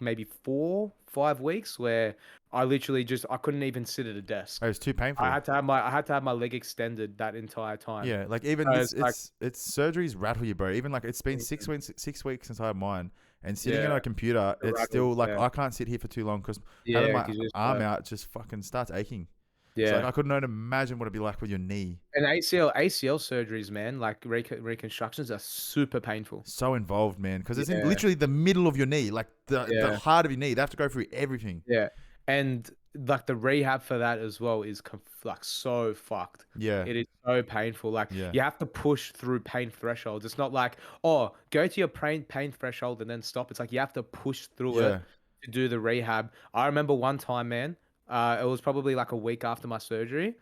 [SPEAKER 2] maybe 4-5 weeks where I literally I couldn't even sit at a desk.
[SPEAKER 1] It was too painful.
[SPEAKER 2] I had to have my leg extended that entire time.
[SPEAKER 1] Yeah, like even it's surgeries rattle you, bro. Even like it's been 6 weeks since I had mine, and sitting on a computer, it's still like I can't sit here for too long because having my arm out just fucking starts aching. Yeah, so like I couldn't even imagine what it'd be like with your knee.
[SPEAKER 2] And ACL surgeries, man, like reconstructions are super painful.
[SPEAKER 1] So involved, man, because it's in literally the middle of your knee, like the heart of your knee. They have to go through everything.
[SPEAKER 2] Yeah, and like the rehab for that as well is like so fucked.
[SPEAKER 1] Yeah,
[SPEAKER 2] it is so painful. Like you have to push through pain thresholds. It's not like go to your pain threshold and then stop. It's like you have to push through it to do the rehab. I remember one time, man. It was probably like a week after my surgery.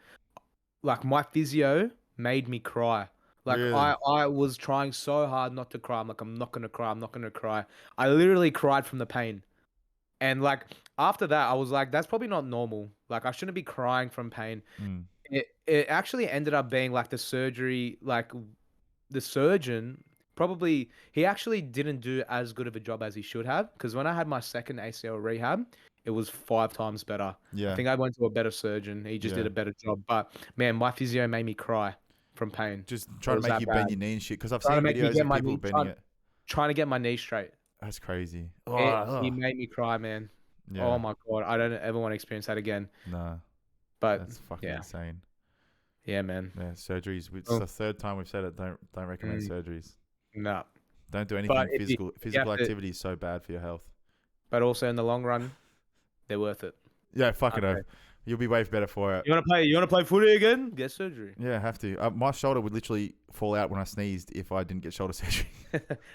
[SPEAKER 2] Like my physio made me cry. Like really? I was trying so hard not to cry. I'm like, I'm not gonna cry. I'm not gonna cry. I literally cried from the pain. And like after that, I was like, that's probably not normal. Like I shouldn't be crying from pain. It actually ended up being like the surgery, like the surgeon probably he actually didn't do as good of a job as he should have. Because when I had my second ACL rehab, it was 5 times better. Yeah. I think I went to a better surgeon. He just did a better job. But man, my physio made me cry from pain.
[SPEAKER 1] Just trying to make you bend your knee and shit. Because I've seen videos of people bending it.
[SPEAKER 2] Trying to get my knee straight.
[SPEAKER 1] That's crazy.
[SPEAKER 2] He made me cry, man. Yeah. Oh my God. I don't ever want to experience that again.
[SPEAKER 1] Nah.
[SPEAKER 2] But
[SPEAKER 1] that's fucking insane.
[SPEAKER 2] Yeah, man.
[SPEAKER 1] Yeah, surgeries. It's the third time we've said it. Don't recommend surgeries.
[SPEAKER 2] No.
[SPEAKER 1] Don't do anything physical. Physical activity is so bad for your health.
[SPEAKER 2] But also in the long run, they're worth it.
[SPEAKER 1] Yeah, fuck it. You'll be way better for it.
[SPEAKER 2] You wanna play footy again? Get surgery.
[SPEAKER 1] Yeah, I have to. My shoulder would literally fall out when I sneezed if I didn't get shoulder surgery.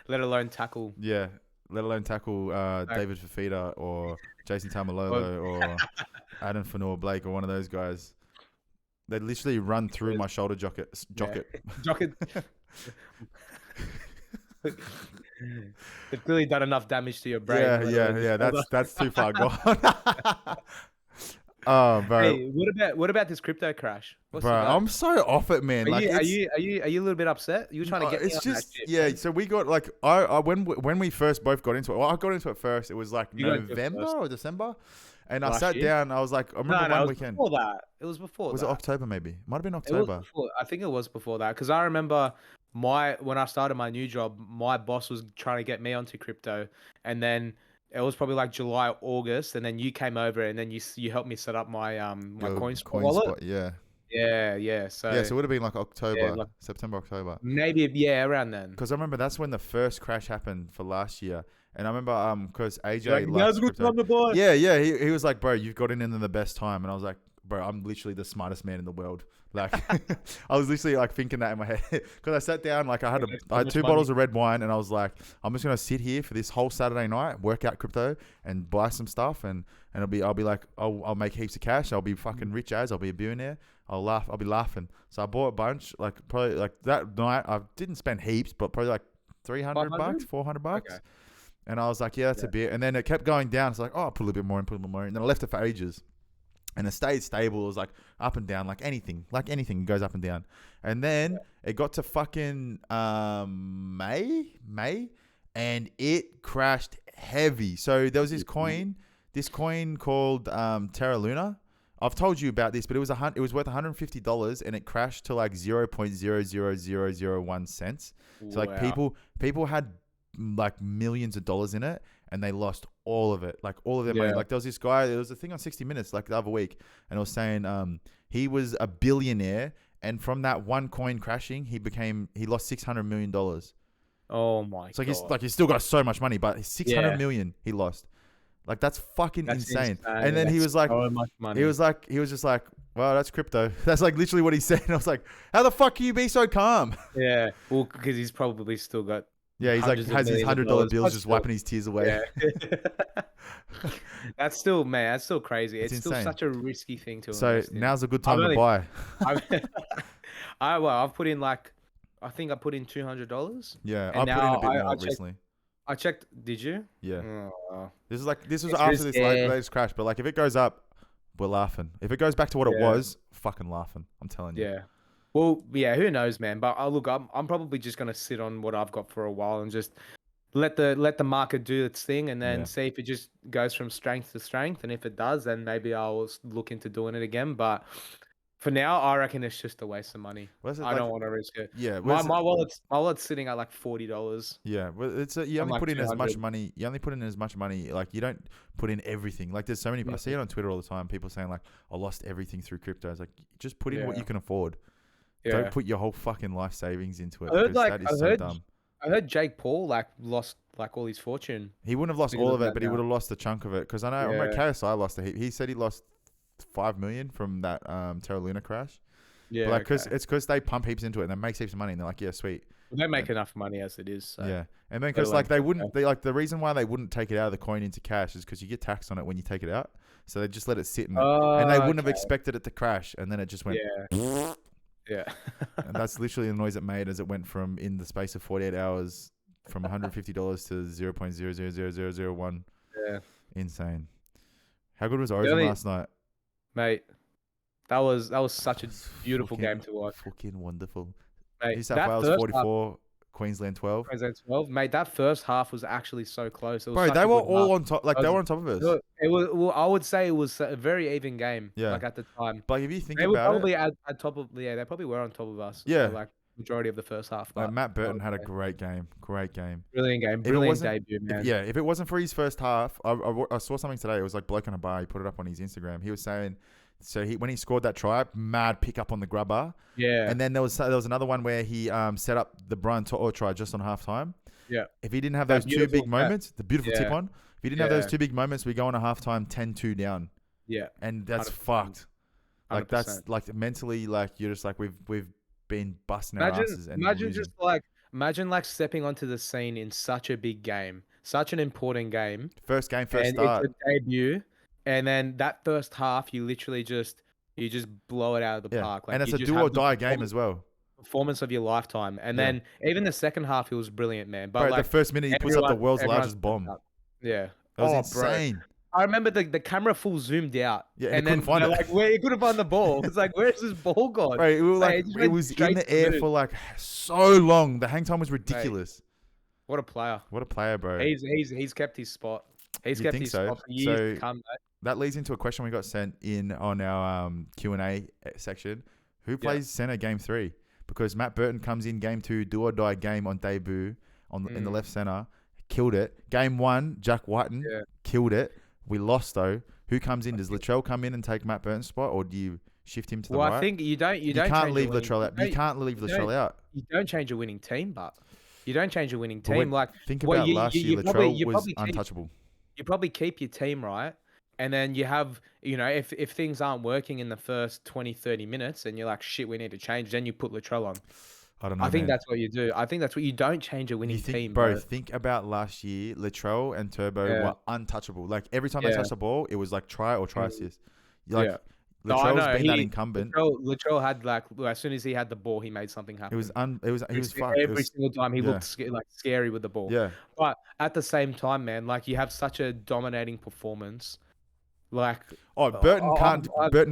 [SPEAKER 2] Let alone tackle.
[SPEAKER 1] Yeah, let alone tackle David Fafita or Jason Tamalolo or Adam Fanua-Blake or one of those guys. They'd literally run through my shoulder jocket.
[SPEAKER 2] Jocket. They've clearly done enough damage to your brain.
[SPEAKER 1] Yeah. That's too far gone. Oh, bro.
[SPEAKER 2] Hey, what about this crypto crash?
[SPEAKER 1] Bro, I'm so off it, man.
[SPEAKER 2] Are you a little bit upset? You were trying to get me on that shit,
[SPEAKER 1] yeah.
[SPEAKER 2] man.
[SPEAKER 1] So we got like when we first both got into it. Well, I got into it first. It was like November or December, and I sat down. I was like, I remember one weekend.
[SPEAKER 2] Before that. It was before.
[SPEAKER 1] Was
[SPEAKER 2] that.
[SPEAKER 1] it October? Maybe might have been October.
[SPEAKER 2] I think it was before that because I remember when I started my new job, my boss was trying to get me onto crypto, and then it was probably like July, August, and then you came over, and then you helped me set up my my CoinSpot wallet.
[SPEAKER 1] Yeah. So
[SPEAKER 2] it
[SPEAKER 1] would have been like October, September, October.
[SPEAKER 2] Maybe around then.
[SPEAKER 1] Because I remember that's when the first crash happened for last year, and I remember because AJ
[SPEAKER 2] now's a good time to buy.
[SPEAKER 1] Yeah. He was like, bro, you've got in the best time, and I was like, bro, I'm literally the smartest man in the world. Like, I was literally like thinking that in my head because I sat down, like I had 2 bottles of red wine, and I was like, I'm just gonna sit here for this whole Saturday night, work out crypto, and buy some stuff, and I'll be like, I'll make heaps of cash. I'll be fucking rich as. I'll be a billionaire. I'll be laughing. So I bought a bunch, like probably like that night. I didn't spend heaps, but probably like $300, $400. Okay. And I was like, yeah, that's a bit. And then it kept going down. It's like, oh, I'll put a little bit more in, and then I left it for ages. And it stayed stable. It was like up and down, like anything goes up and down. And then it got to fucking May, and it crashed heavy. So there was this coin called Terra Luna. I've told you about this, but it was worth $150, and it crashed to like 0.00001 cents. So like people had like millions of dollars in it, and they lost all of it, like all of their money. Like there was this guy, there was a thing on 60 Minutes like the other week, and it was saying he was a billionaire, and from that one coin crashing, he lost $600 million.
[SPEAKER 2] Oh my god!
[SPEAKER 1] It's like he's still got so much money, but $600 million he lost. Like that's fucking insane. And then he was like,
[SPEAKER 2] so much money.
[SPEAKER 1] he was just like, well, that's crypto. That's like literally what he said. And I was like, how the fuck can you be so calm?
[SPEAKER 2] Yeah, well, because he's probably still got.
[SPEAKER 1] Yeah, he's like has his $100 bills just wiping his tears away.
[SPEAKER 2] Yeah. That's still crazy. It's still such a risky thing to invest in.
[SPEAKER 1] Now's a good time to buy.
[SPEAKER 2] I've put in like, I think I put in $200.
[SPEAKER 1] Yeah, I put in a bit more recently.
[SPEAKER 2] I checked. Did you?
[SPEAKER 1] Yeah. This was after this latest crash, but like if it goes up, we're laughing. If it goes back to what it was, fucking laughing. I'm telling you.
[SPEAKER 2] Yeah. Well, yeah. Who knows, man? But look, I'm probably just gonna sit on what I've got for a while and just let the market do its thing, and then see if it just goes from strength to strength. And if it does, then maybe I'll look into doing it again. But for now, I reckon it's just a waste of money. I don't want to risk it.
[SPEAKER 1] Yeah,
[SPEAKER 2] my wallet's sitting at like $40.
[SPEAKER 1] Yeah, well, you only put in as much money. You only put in as much money. Like you don't put in everything. Like there's so many. I see it on Twitter all the time. People saying like, I lost everything through crypto. It's like just put in what you can afford. Yeah. Don't put your whole fucking life savings into it. That is so dumb.
[SPEAKER 2] I heard Jake Paul like lost like all his fortune.
[SPEAKER 1] He wouldn't have lost all of it, but he would have lost a chunk of it. Because I remember KSI lost a heap. He said he lost $5 million from that Terra Luna crash. Yeah, but like it's because they pump heaps into it and they make heaps of money, and they're like, yeah, sweet.
[SPEAKER 2] Well, they make enough money as it is. So.
[SPEAKER 1] Yeah, and then because like the reason why they wouldn't take it out of the coin into cash is because you get taxed on it when you take it out. So they just let it sit in it, and they wouldn't have expected it to crash, and then it just went.
[SPEAKER 2] Yeah.
[SPEAKER 1] And that's literally the noise it made as it went from in the space of 48 hours from $150 to 0.00001.
[SPEAKER 2] Yeah.
[SPEAKER 1] Insane. How good was Origin last night?
[SPEAKER 2] Mate, that was such a beautiful game to watch.
[SPEAKER 1] Fucking wonderful.
[SPEAKER 2] Mate,
[SPEAKER 1] New South Wales 44, Queensland 12.
[SPEAKER 2] Queensland 12. Mate, that first half was actually so close.
[SPEAKER 1] Bro, they were all on top. Like they were on top of us.
[SPEAKER 2] It was. Well, I would say it was a very even game. Yeah. Like at the time.
[SPEAKER 1] But if you think
[SPEAKER 2] about it, they were probably
[SPEAKER 1] at
[SPEAKER 2] top of. Yeah, they probably were on top of us.
[SPEAKER 1] Yeah.
[SPEAKER 2] For like majority of the first half.
[SPEAKER 1] Like Matt Burton had a great game. Brilliant game.
[SPEAKER 2] Brilliant debut, man.
[SPEAKER 1] If it wasn't for his first half, I saw something today. It was like bloke on a bar. He put it up on his Instagram. He was saying. So when he scored that try, mad pick up on the grubber.
[SPEAKER 2] Yeah.
[SPEAKER 1] And then there was another one where he set up the Brian To'o try just on halftime.
[SPEAKER 2] Yeah.
[SPEAKER 1] If he didn't have those two big moments, the beautiful tip on. If he didn't have those two big moments, we go on a halftime 10-2 down.
[SPEAKER 2] Yeah,
[SPEAKER 1] and that's
[SPEAKER 2] 100%.
[SPEAKER 1] fucked. Like
[SPEAKER 2] 100%.
[SPEAKER 1] that's like mentally, like you're just like we've been busting our
[SPEAKER 2] Imagine,
[SPEAKER 1] asses and we're
[SPEAKER 2] imagine just
[SPEAKER 1] losing.
[SPEAKER 2] like, imagine like stepping onto the scene in such a big game, such an important game,
[SPEAKER 1] First game, first
[SPEAKER 2] and it's
[SPEAKER 1] start.
[SPEAKER 2] a debut, and then that first half, you just blow it out of the
[SPEAKER 1] Yeah,
[SPEAKER 2] park.
[SPEAKER 1] and
[SPEAKER 2] Like
[SPEAKER 1] it's
[SPEAKER 2] you
[SPEAKER 1] a
[SPEAKER 2] just
[SPEAKER 1] do or
[SPEAKER 2] have the
[SPEAKER 1] die game as well.
[SPEAKER 2] performance of your lifetime. And
[SPEAKER 1] Yeah,
[SPEAKER 2] then even the second half, he was brilliant, man. But
[SPEAKER 1] bro. The
[SPEAKER 2] like
[SPEAKER 1] first minute he puts up the world's
[SPEAKER 2] everyone
[SPEAKER 1] largest
[SPEAKER 2] stepped
[SPEAKER 1] bomb.
[SPEAKER 2] up. Yeah.
[SPEAKER 1] It was
[SPEAKER 2] Oh, bro.
[SPEAKER 1] insane.
[SPEAKER 2] I remember the camera full zoomed out,
[SPEAKER 1] Yeah, and he
[SPEAKER 2] and
[SPEAKER 1] couldn't
[SPEAKER 2] then
[SPEAKER 1] find
[SPEAKER 2] they're
[SPEAKER 1] it.
[SPEAKER 2] like, "Where you couldn't find the ball?" It's like, "Where's this ball gone?"
[SPEAKER 1] Right, it was
[SPEAKER 2] Mate,
[SPEAKER 1] like
[SPEAKER 2] it just
[SPEAKER 1] it
[SPEAKER 2] went
[SPEAKER 1] was in
[SPEAKER 2] straight
[SPEAKER 1] the
[SPEAKER 2] to the
[SPEAKER 1] air
[SPEAKER 2] moon.
[SPEAKER 1] for like so long. The hang time was
[SPEAKER 2] Mate,
[SPEAKER 1] ridiculous.
[SPEAKER 2] what a player!
[SPEAKER 1] What a player, bro.
[SPEAKER 2] He's kept his spot. He's
[SPEAKER 1] You'd
[SPEAKER 2] kept
[SPEAKER 1] think
[SPEAKER 2] his
[SPEAKER 1] so.
[SPEAKER 2] spot for years to
[SPEAKER 1] So
[SPEAKER 2] come, mate.
[SPEAKER 1] that leads into a question we got sent in on our Q&A section. Who
[SPEAKER 2] Yeah.
[SPEAKER 1] plays center game 3? Because Matt Burton comes in game 2, do or die game on debut in the left center, killed it. Game 1, Jack Whiten killed it. We lost though. Who comes in? Does Latrell come in and take Matt Burton's spot, or do you shift him to the
[SPEAKER 2] Well,
[SPEAKER 1] right?
[SPEAKER 2] I think you don't
[SPEAKER 1] Can't
[SPEAKER 2] change
[SPEAKER 1] leave
[SPEAKER 2] a winning.
[SPEAKER 1] Latrell out. You can't leave Latrell out.
[SPEAKER 2] You don't change a winning team, but you don't change a winning
[SPEAKER 1] But
[SPEAKER 2] team.
[SPEAKER 1] when,
[SPEAKER 2] Like,
[SPEAKER 1] think
[SPEAKER 2] well,
[SPEAKER 1] about last year, Latrell was
[SPEAKER 2] keep
[SPEAKER 1] untouchable.
[SPEAKER 2] you probably keep your team right, and then you have, if things aren't working in the first 20, 30 minutes, and you're like, shit, we need to change, then you put Latrell on.
[SPEAKER 1] I don't know,
[SPEAKER 2] I think
[SPEAKER 1] man.
[SPEAKER 2] that's what you do. I think that's what you don't change a winning team, bro.
[SPEAKER 1] Think about last year. Latrell and Turbo
[SPEAKER 2] Yeah.
[SPEAKER 1] were untouchable. Like every time they touched the ball, it was like try or try assist. Like
[SPEAKER 2] Yeah.
[SPEAKER 1] Latrell's
[SPEAKER 2] No,
[SPEAKER 1] been that incumbent.
[SPEAKER 2] Latrell had like, as soon as he had the ball, he made something happen.
[SPEAKER 1] He was fucked.
[SPEAKER 2] Every single time he looked scary with the ball.
[SPEAKER 1] Yeah.
[SPEAKER 2] But at the same time, man, like you have such a dominating performance. Like,
[SPEAKER 1] Burton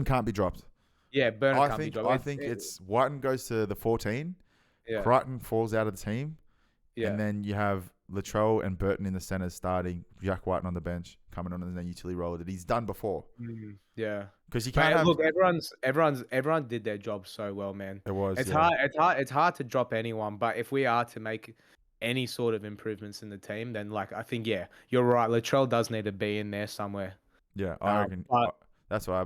[SPEAKER 1] can't be dropped.
[SPEAKER 2] Yeah, Burton can't be dropped.
[SPEAKER 1] I think it's Whiten goes to the 14.
[SPEAKER 2] Yeah.
[SPEAKER 1] Crichton falls out of the team.
[SPEAKER 2] Yeah.
[SPEAKER 1] And then you have Latrell and Burton in the centers starting. Jack Whiten on the bench coming on and then utility roller that he's done before.
[SPEAKER 2] Yeah.
[SPEAKER 1] Because you can't have.
[SPEAKER 2] Look, everyone did their job so well, man.
[SPEAKER 1] It was.
[SPEAKER 2] It's hard to drop anyone, but if we are to make any sort of improvements in the team, then like I think you're right. Latrell does need to be in there somewhere.
[SPEAKER 1] Yeah, I reckon. That's my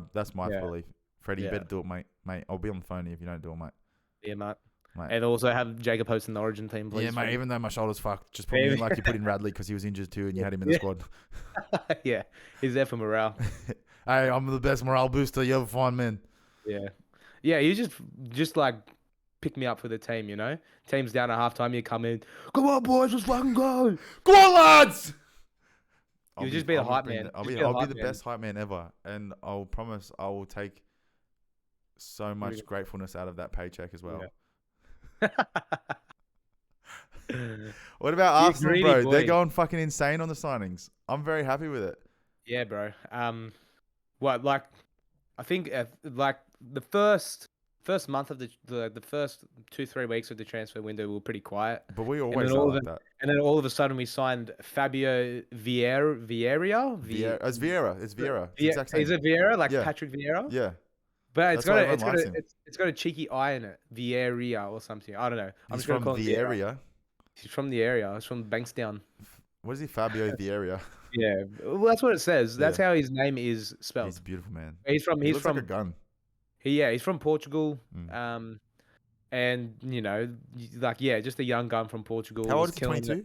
[SPEAKER 1] belief. Freddie, you better do it, mate. I'll be on the phone if you don't do it, mate.
[SPEAKER 2] Yeah, mate. And also have Jacob Host in the Origin team, please.
[SPEAKER 1] Yeah, mate. Even though my shoulder's fucked, just put me in like you put in Radley because he was injured too, and you had him in the squad.
[SPEAKER 2] Yeah, he's there for morale.
[SPEAKER 1] Hey, I'm the best morale booster you ever find, man.
[SPEAKER 2] Yeah. You just like pick me up for the team. Team's down at halftime. You come in. Come on, boys, let's fucking go.
[SPEAKER 1] Go on, lads.
[SPEAKER 2] You'll just be the hype man.
[SPEAKER 1] I'll be the best hype man ever, and I'll promise I will take so much gratefulness out of that paycheck as well. What about Arsenal, bro? Boy. They're going fucking insane on the signings. I'm very happy with it.
[SPEAKER 2] Yeah, bro. Like, I think like the first month of the first 2-3 weeks of the transfer window were pretty quiet.
[SPEAKER 1] But we always are like that.
[SPEAKER 2] And then all of a sudden we signed Fabio Vieira.
[SPEAKER 1] It's Vieira. It's Vieira. It's exact same.
[SPEAKER 2] Is it Vieira? Like Patrick Vieira?
[SPEAKER 1] Yeah.
[SPEAKER 2] But it's got a cheeky I in it. Vieira or something. I don't know. I'm just gonna call him Vieira. He's from the area. He's from Bankstown.
[SPEAKER 1] What is he? Fabio Vieira.
[SPEAKER 2] Yeah. Well, that's what it says. That's how his name is spelled.
[SPEAKER 1] He's a beautiful man.
[SPEAKER 2] He looks
[SPEAKER 1] like a gun.
[SPEAKER 2] He's from Portugal. And just a young gun from Portugal.
[SPEAKER 1] How old is he? 22?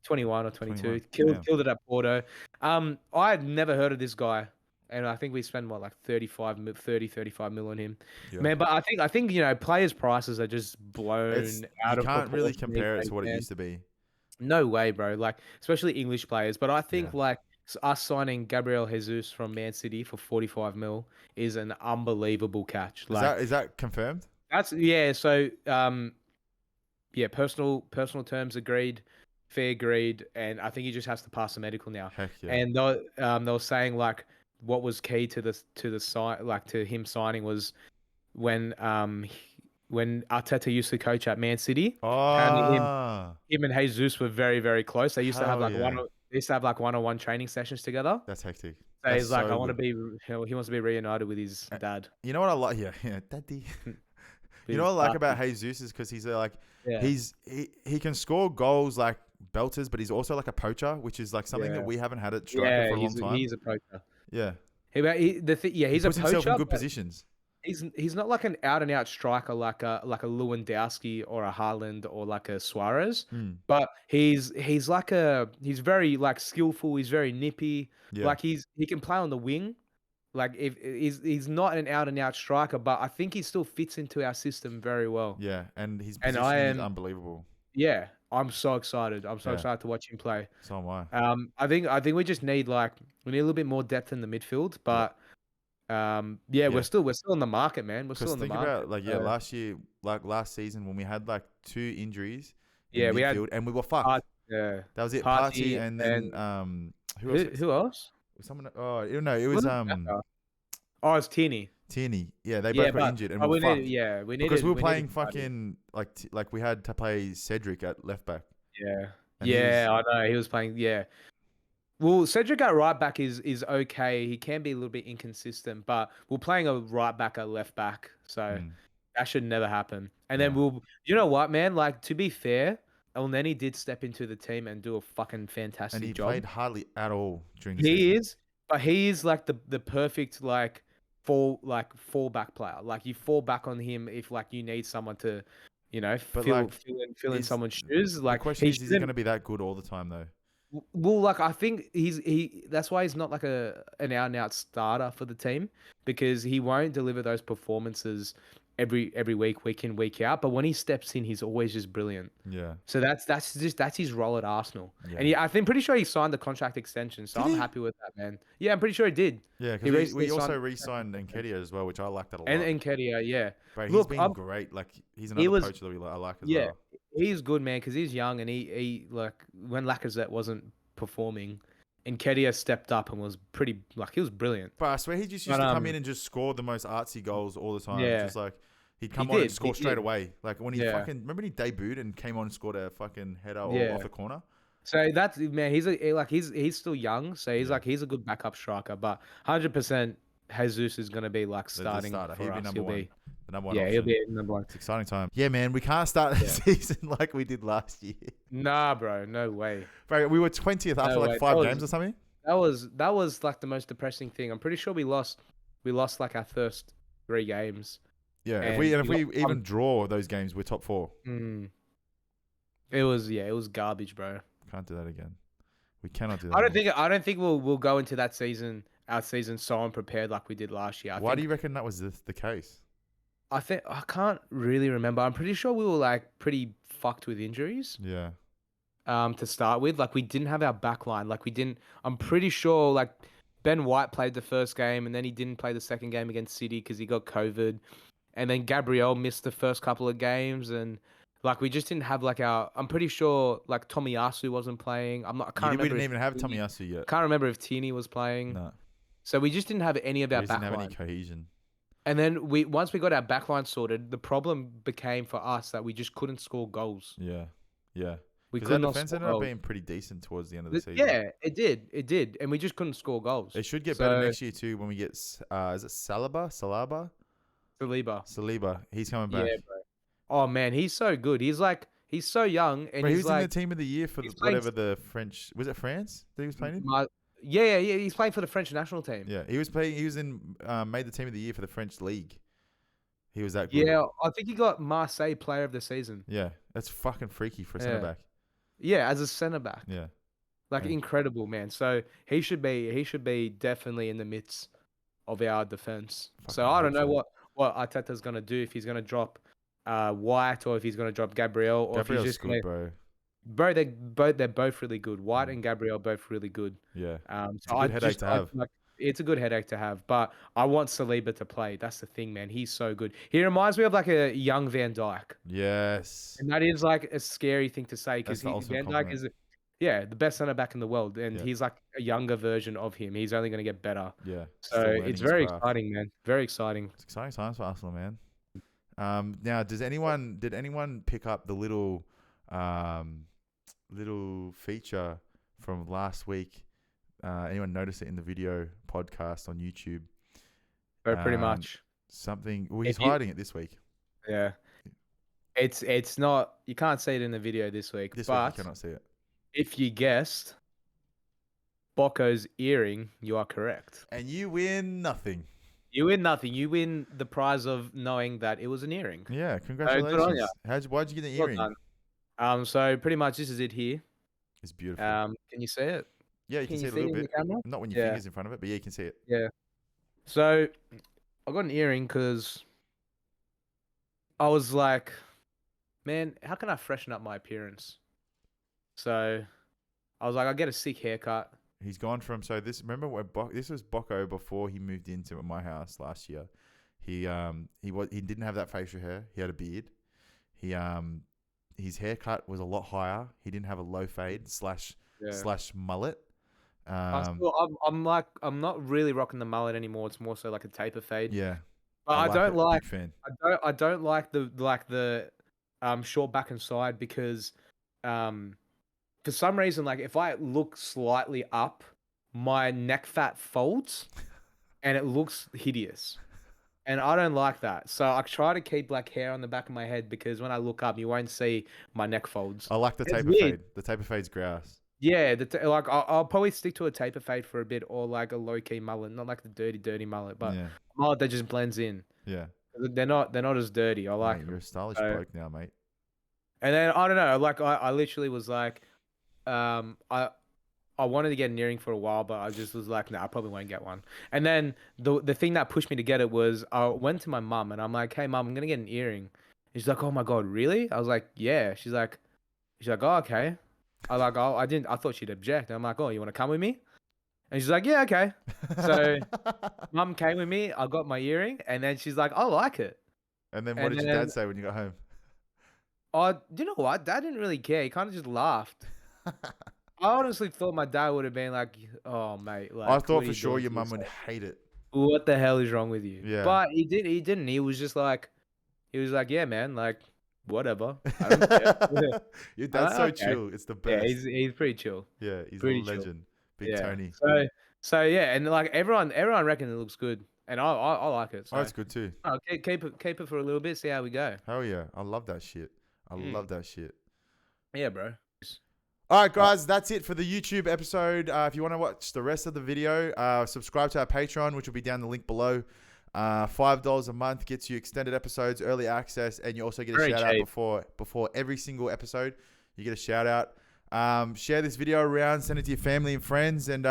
[SPEAKER 2] 21 or 22. Killed it at Porto. I had never heard of this guy. And I think we spent like 35 mil on him, man. But I think players' prices are just blown out of proportion.
[SPEAKER 1] You can't really compare it to what it used to be.
[SPEAKER 2] No way, bro. Like especially English players. But I think like us signing Gabriel Jesus from Man City for 45 mil is an unbelievable catch. Like,
[SPEAKER 1] is that confirmed?
[SPEAKER 2] That's So personal terms agreed. Fair agreed, and I think he just has to pass the medical now.
[SPEAKER 1] Heck yeah.
[SPEAKER 2] And they were saying like what was key to to him signing was when Arteta used to coach at Man City. Apparently him and Jesus were very, very close. They used to have like one-on-one training sessions together.
[SPEAKER 1] That's hectic.
[SPEAKER 2] So he's like, he wants to be reunited with his dad.
[SPEAKER 1] You know what I like? Yeah, daddy. You know what I like about Jesus is because he's he can score goals like belters, but he's also like a poacher, which is like something that we haven't had at striker for a long time.
[SPEAKER 2] He's a poacher.
[SPEAKER 1] Yeah.
[SPEAKER 2] He's a poacher.
[SPEAKER 1] Himself in good positions.
[SPEAKER 2] He's not like an out and out striker like a Lewandowski or a Haaland or like a Suarez, but he's very like skillful. He's very nippy.
[SPEAKER 1] Yeah.
[SPEAKER 2] Like he can play on the wing. Like if he's not an out and out striker, but I think he still fits into our system very well.
[SPEAKER 1] Yeah, and his
[SPEAKER 2] And I
[SPEAKER 1] positioning is
[SPEAKER 2] am,
[SPEAKER 1] unbelievable.
[SPEAKER 2] yeah, I'm so excited. I'm so
[SPEAKER 1] Yeah,
[SPEAKER 2] excited to watch him play.
[SPEAKER 1] so am I.
[SPEAKER 2] I think we just need we need a little bit more depth in the midfield,
[SPEAKER 1] Yeah,
[SPEAKER 2] but yeah,
[SPEAKER 1] yeah.
[SPEAKER 2] we're still in the market, man. We're still
[SPEAKER 1] Because
[SPEAKER 2] in the
[SPEAKER 1] think
[SPEAKER 2] market.
[SPEAKER 1] about
[SPEAKER 2] So,
[SPEAKER 1] last year, last season when we had like 2 injuries in
[SPEAKER 2] yeah, we had
[SPEAKER 1] midfield and we were fucked.
[SPEAKER 2] yeah,
[SPEAKER 1] That was it. Party
[SPEAKER 2] Party
[SPEAKER 1] and
[SPEAKER 2] and
[SPEAKER 1] then who else?
[SPEAKER 2] who else?
[SPEAKER 1] Someone. Oh, no, it was
[SPEAKER 2] Was it? Oh, it's Tierney.
[SPEAKER 1] Tierney. Yeah, they
[SPEAKER 2] Yeah,
[SPEAKER 1] both got injured and
[SPEAKER 2] but
[SPEAKER 1] we were
[SPEAKER 2] we needed
[SPEAKER 1] fucked because we were
[SPEAKER 2] we needed
[SPEAKER 1] playing
[SPEAKER 2] Party.
[SPEAKER 1] fucking like we had to play Cedric at left back
[SPEAKER 2] Yeah,
[SPEAKER 1] and he
[SPEAKER 2] yeah,
[SPEAKER 1] was.
[SPEAKER 2] I know he was playing. Yeah, well, Cedric at right back is okay. He can be a little bit inconsistent, but we're playing a right back at left back, so
[SPEAKER 1] Mm,
[SPEAKER 2] that should never happen. And then
[SPEAKER 1] yeah,
[SPEAKER 2] you know what, man? Like to be fair, Elneny did step into the team and do a fucking
[SPEAKER 1] and he
[SPEAKER 2] fantastic job.
[SPEAKER 1] played hardly at all during the
[SPEAKER 2] He
[SPEAKER 1] season.
[SPEAKER 2] is, but he is like the perfect fallback player. Like you fall back on him if like you need someone to,
[SPEAKER 1] But
[SPEAKER 2] fill in
[SPEAKER 1] is
[SPEAKER 2] someone's shoes.
[SPEAKER 1] the
[SPEAKER 2] Like
[SPEAKER 1] question
[SPEAKER 2] he
[SPEAKER 1] is he going
[SPEAKER 2] shouldn't.
[SPEAKER 1] to be that good all the time though?
[SPEAKER 2] Well, like I think that's why he's not like an out and out starter for the team because he won't deliver those performances every week in, week out. But when he steps in, he's always just brilliant.
[SPEAKER 1] Yeah,
[SPEAKER 2] So that's his role at Arsenal.
[SPEAKER 1] yeah.
[SPEAKER 2] And I think pretty sure he signed the contract extension. So
[SPEAKER 1] Did
[SPEAKER 2] I'm
[SPEAKER 1] he?
[SPEAKER 2] happy with that, man. Yeah, I'm pretty sure he did.
[SPEAKER 1] Yeah,
[SPEAKER 2] He
[SPEAKER 1] because
[SPEAKER 2] recently
[SPEAKER 1] we
[SPEAKER 2] signed
[SPEAKER 1] also
[SPEAKER 2] the
[SPEAKER 1] re-signed
[SPEAKER 2] contract extension.
[SPEAKER 1] Nketiah as well, which I liked that a
[SPEAKER 2] And
[SPEAKER 1] lot.
[SPEAKER 2] Nketiah, yeah.
[SPEAKER 1] Bro, he's
[SPEAKER 2] Look,
[SPEAKER 1] been great. Like he's
[SPEAKER 2] he
[SPEAKER 1] another
[SPEAKER 2] was
[SPEAKER 1] poacher that I like as
[SPEAKER 2] yeah,
[SPEAKER 1] well.
[SPEAKER 2] he's good, man, because he's young and he like when Lacazette wasn't performing, Nketiah stepped up and was he was brilliant.
[SPEAKER 1] But I swear he just used
[SPEAKER 2] But
[SPEAKER 1] to come in and just score the most artsy goals all the time.
[SPEAKER 2] yeah,
[SPEAKER 1] Just like he'd
[SPEAKER 2] he
[SPEAKER 1] come on and
[SPEAKER 2] did. He
[SPEAKER 1] score straight
[SPEAKER 2] did.
[SPEAKER 1] away. Like when he
[SPEAKER 2] Yeah.
[SPEAKER 1] fucking remember when he debuted and came on and scored a fucking header or
[SPEAKER 2] Yeah.
[SPEAKER 1] off the corner.
[SPEAKER 2] So that's man, he's still young, so
[SPEAKER 1] Yeah,
[SPEAKER 2] he's a good backup striker, but 100% Jesus is gonna be like
[SPEAKER 1] the
[SPEAKER 2] starting
[SPEAKER 1] starter.
[SPEAKER 2] for
[SPEAKER 1] He'd be
[SPEAKER 2] us.
[SPEAKER 1] number one, the number one
[SPEAKER 2] He'll
[SPEAKER 1] option.
[SPEAKER 2] be number one.
[SPEAKER 1] It's exciting time. Yeah, man, we can't start the
[SPEAKER 2] Yeah.
[SPEAKER 1] season like we did last year.
[SPEAKER 2] Nah, bro, no way.
[SPEAKER 1] Bro, we were 20th after
[SPEAKER 2] No
[SPEAKER 1] like
[SPEAKER 2] way.
[SPEAKER 1] 5 games or something.
[SPEAKER 2] That was like the most depressing thing. I'm pretty sure we lost like our first 3 games.
[SPEAKER 1] Yeah,
[SPEAKER 2] And
[SPEAKER 1] if
[SPEAKER 2] we
[SPEAKER 1] we
[SPEAKER 2] got
[SPEAKER 1] even draw those games, we're top 4.
[SPEAKER 2] it was garbage, bro.
[SPEAKER 1] Can't do that again. We cannot do that.
[SPEAKER 2] I don't think we'll go into our season so unprepared like we did last year.
[SPEAKER 1] Why do you reckon that was the case?
[SPEAKER 2] I think I can't really remember. I'm pretty sure we were like pretty fucked with injuries.
[SPEAKER 1] Yeah.
[SPEAKER 2] To start with, like we didn't have our back line. Like we didn't. I'm pretty sure like Ben White played the first game and then he didn't play the second game against City because he got COVID, and then Gabriel missed the first couple of games and. Like we just didn't have like our. I'm pretty sure like Tomiyasu wasn't playing. I can't remember.
[SPEAKER 1] We didn't even have Tomiyasu yet.
[SPEAKER 2] Can't remember if Tierney was playing.
[SPEAKER 1] No.
[SPEAKER 2] So we just didn't have any of our
[SPEAKER 1] We just didn't have any
[SPEAKER 2] backline.
[SPEAKER 1] cohesion.
[SPEAKER 2] And then once we got our backline sorted, the problem became for us that we just couldn't score goals.
[SPEAKER 1] Yeah. Yeah.
[SPEAKER 2] We
[SPEAKER 1] Because our
[SPEAKER 2] could not
[SPEAKER 1] defense
[SPEAKER 2] score
[SPEAKER 1] ended up
[SPEAKER 2] goals.
[SPEAKER 1] being pretty decent towards the end of the season.
[SPEAKER 2] Yeah, it did, and we just couldn't score goals.
[SPEAKER 1] They should get better next year too when we get. Is it Salaba? Saliba. He's coming back.
[SPEAKER 2] Yeah, bro. Oh man, he's so good. He's so young, and
[SPEAKER 1] Bro, he
[SPEAKER 2] he's
[SPEAKER 1] was in
[SPEAKER 2] like
[SPEAKER 1] the team of the year for
[SPEAKER 2] he's playing-
[SPEAKER 1] whatever the French. Was it France that he was playing in?
[SPEAKER 2] yeah. He's playing for the French national team.
[SPEAKER 1] Yeah, he was playing. He was in. Made the team of the year for the French league. He was that good.
[SPEAKER 2] Yeah, I think he got Marseille Player of the Season.
[SPEAKER 1] Yeah, that's fucking freaky for a centre back.
[SPEAKER 2] Yeah, as a centre back.
[SPEAKER 1] Yeah.
[SPEAKER 2] Like
[SPEAKER 1] Yeah.
[SPEAKER 2] incredible, man. So he should be definitely in the midst of our defense. So I don't know what Arteta's gonna do, if he's gonna drop White or if he's gonna drop Gabriel or if he's just
[SPEAKER 1] good, bro.
[SPEAKER 2] Bro, they're both really good. White and Gabriel both really good.
[SPEAKER 1] Yeah.
[SPEAKER 2] It's
[SPEAKER 1] a good headache to have.
[SPEAKER 2] It's a good headache to have, but I want Saliba to play. That's the thing, man. He's so good. He reminds me of like a young Van Dijk.
[SPEAKER 1] Yes.
[SPEAKER 2] And that is like a scary thing to say because
[SPEAKER 1] That's the
[SPEAKER 2] Van
[SPEAKER 1] ultimate
[SPEAKER 2] Dijk is, the best centre back in the world, and
[SPEAKER 1] Yeah.
[SPEAKER 2] he's like a younger version of him. He's only going to get better.
[SPEAKER 1] Yeah.
[SPEAKER 2] So
[SPEAKER 1] Still learning
[SPEAKER 2] it's
[SPEAKER 1] his
[SPEAKER 2] very
[SPEAKER 1] craft.
[SPEAKER 2] exciting, man. Very exciting.
[SPEAKER 1] It's exciting times for Arsenal, man. Now, did anyone pick up the little feature from last week? Anyone notice it in the video podcast on YouTube?
[SPEAKER 2] Pretty much.
[SPEAKER 1] Something. Well, he's hiding it this week.
[SPEAKER 2] Yeah. It's not. You can't see it in the video this week.
[SPEAKER 1] This
[SPEAKER 2] but
[SPEAKER 1] week you cannot see it.
[SPEAKER 2] If you guessed Bocco's earring, you are correct.
[SPEAKER 1] And you win nothing.
[SPEAKER 2] You win nothing. You win the prize of knowing that it was an earring.
[SPEAKER 1] Yeah, congratulations.
[SPEAKER 2] Good on ya.
[SPEAKER 1] Why'd you get the
[SPEAKER 2] Well
[SPEAKER 1] earring?
[SPEAKER 2] done. So pretty much this is it here.
[SPEAKER 1] It's beautiful.
[SPEAKER 2] Can you see it?
[SPEAKER 1] Yeah, you can see it a little bit.
[SPEAKER 2] In the camera?
[SPEAKER 1] Not when your fingers in front of it, but yeah, you can see it.
[SPEAKER 2] Yeah. So I got an earring because I was like, man, how can I freshen up my appearance? So I was like, I'll get a sick haircut.
[SPEAKER 1] He's gone from remember when this was Bocco before he moved into my house last year. He didn't have that facial hair. He had a beard. His haircut was a lot higher. He didn't have a low fade slash mullet.
[SPEAKER 2] I'm not really rocking the mullet anymore. It's more so like a taper fade.
[SPEAKER 1] Yeah.
[SPEAKER 2] But I don't like
[SPEAKER 1] big fan.
[SPEAKER 2] I don't like the short back and side because for some reason, like if I look slightly up, my neck fat folds and it looks hideous. And I don't like that. So I try to keep like hair on the back of my head because when I look up, you won't see my neck folds.
[SPEAKER 1] I like the taper fade. The taper fade's grouse.
[SPEAKER 2] Yeah, I'll probably stick to a taper fade for a bit or like a low key mullet, not like the dirty mullet, but mullet that just blends in.
[SPEAKER 1] Yeah.
[SPEAKER 2] They're not as dirty. I like them.
[SPEAKER 1] You're a stylish bloke now, mate.
[SPEAKER 2] And then I don't know, like I literally was like, I wanted to get an earring for a while, but I just was like, nah, I probably won't get one. And then the thing that pushed me to get it was I went to my mum and I'm like, hey mum, I'm gonna get an earring. And she's like, oh my god, really? I was like, yeah. She's like, oh okay. I thought she'd object. And I'm like, oh, you want to come with me? And she's like, yeah, okay. So mum came with me. I got my earring, and then she's like, I like it.
[SPEAKER 1] And then what did your dad say when you got home?
[SPEAKER 2] Oh, you know what? Dad didn't really care. He kind of just laughed. I honestly thought my dad would have been like, oh, mate. Like,
[SPEAKER 1] I thought for sure your mum would hate it.
[SPEAKER 2] What the hell is wrong with you?
[SPEAKER 1] Yeah.
[SPEAKER 2] But he didn't. He was like, yeah, man, like, whatever. I don't care.
[SPEAKER 1] Your dad's so chill. It's the best.
[SPEAKER 2] Yeah, he's pretty chill.
[SPEAKER 1] Yeah, he's a legend. Big Tony.
[SPEAKER 2] So yeah, and like everyone reckons it looks good. And I like it. So.
[SPEAKER 1] Oh, it's good too.
[SPEAKER 2] Oh, keep it for a little bit, see how we go.
[SPEAKER 1] Hell yeah. I love that shit. I love that shit.
[SPEAKER 2] Yeah, bro.
[SPEAKER 1] All right, guys, that's it for the YouTube episode. If you want to watch the rest of the video, subscribe to our Patreon, which will be down the link below. $5 a month gets you extended episodes, early access, and you also get a shout out before every single episode. You get a shout out. Share this video around, send it to your family and friends, and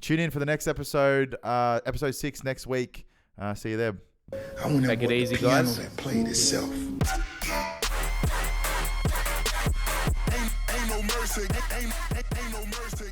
[SPEAKER 1] tune in for the next episode, episode 6 next week. See you there.
[SPEAKER 3] I want to
[SPEAKER 2] take it easy, guys.
[SPEAKER 3] That played itself. Ain't no mercy. Ain't no mercy.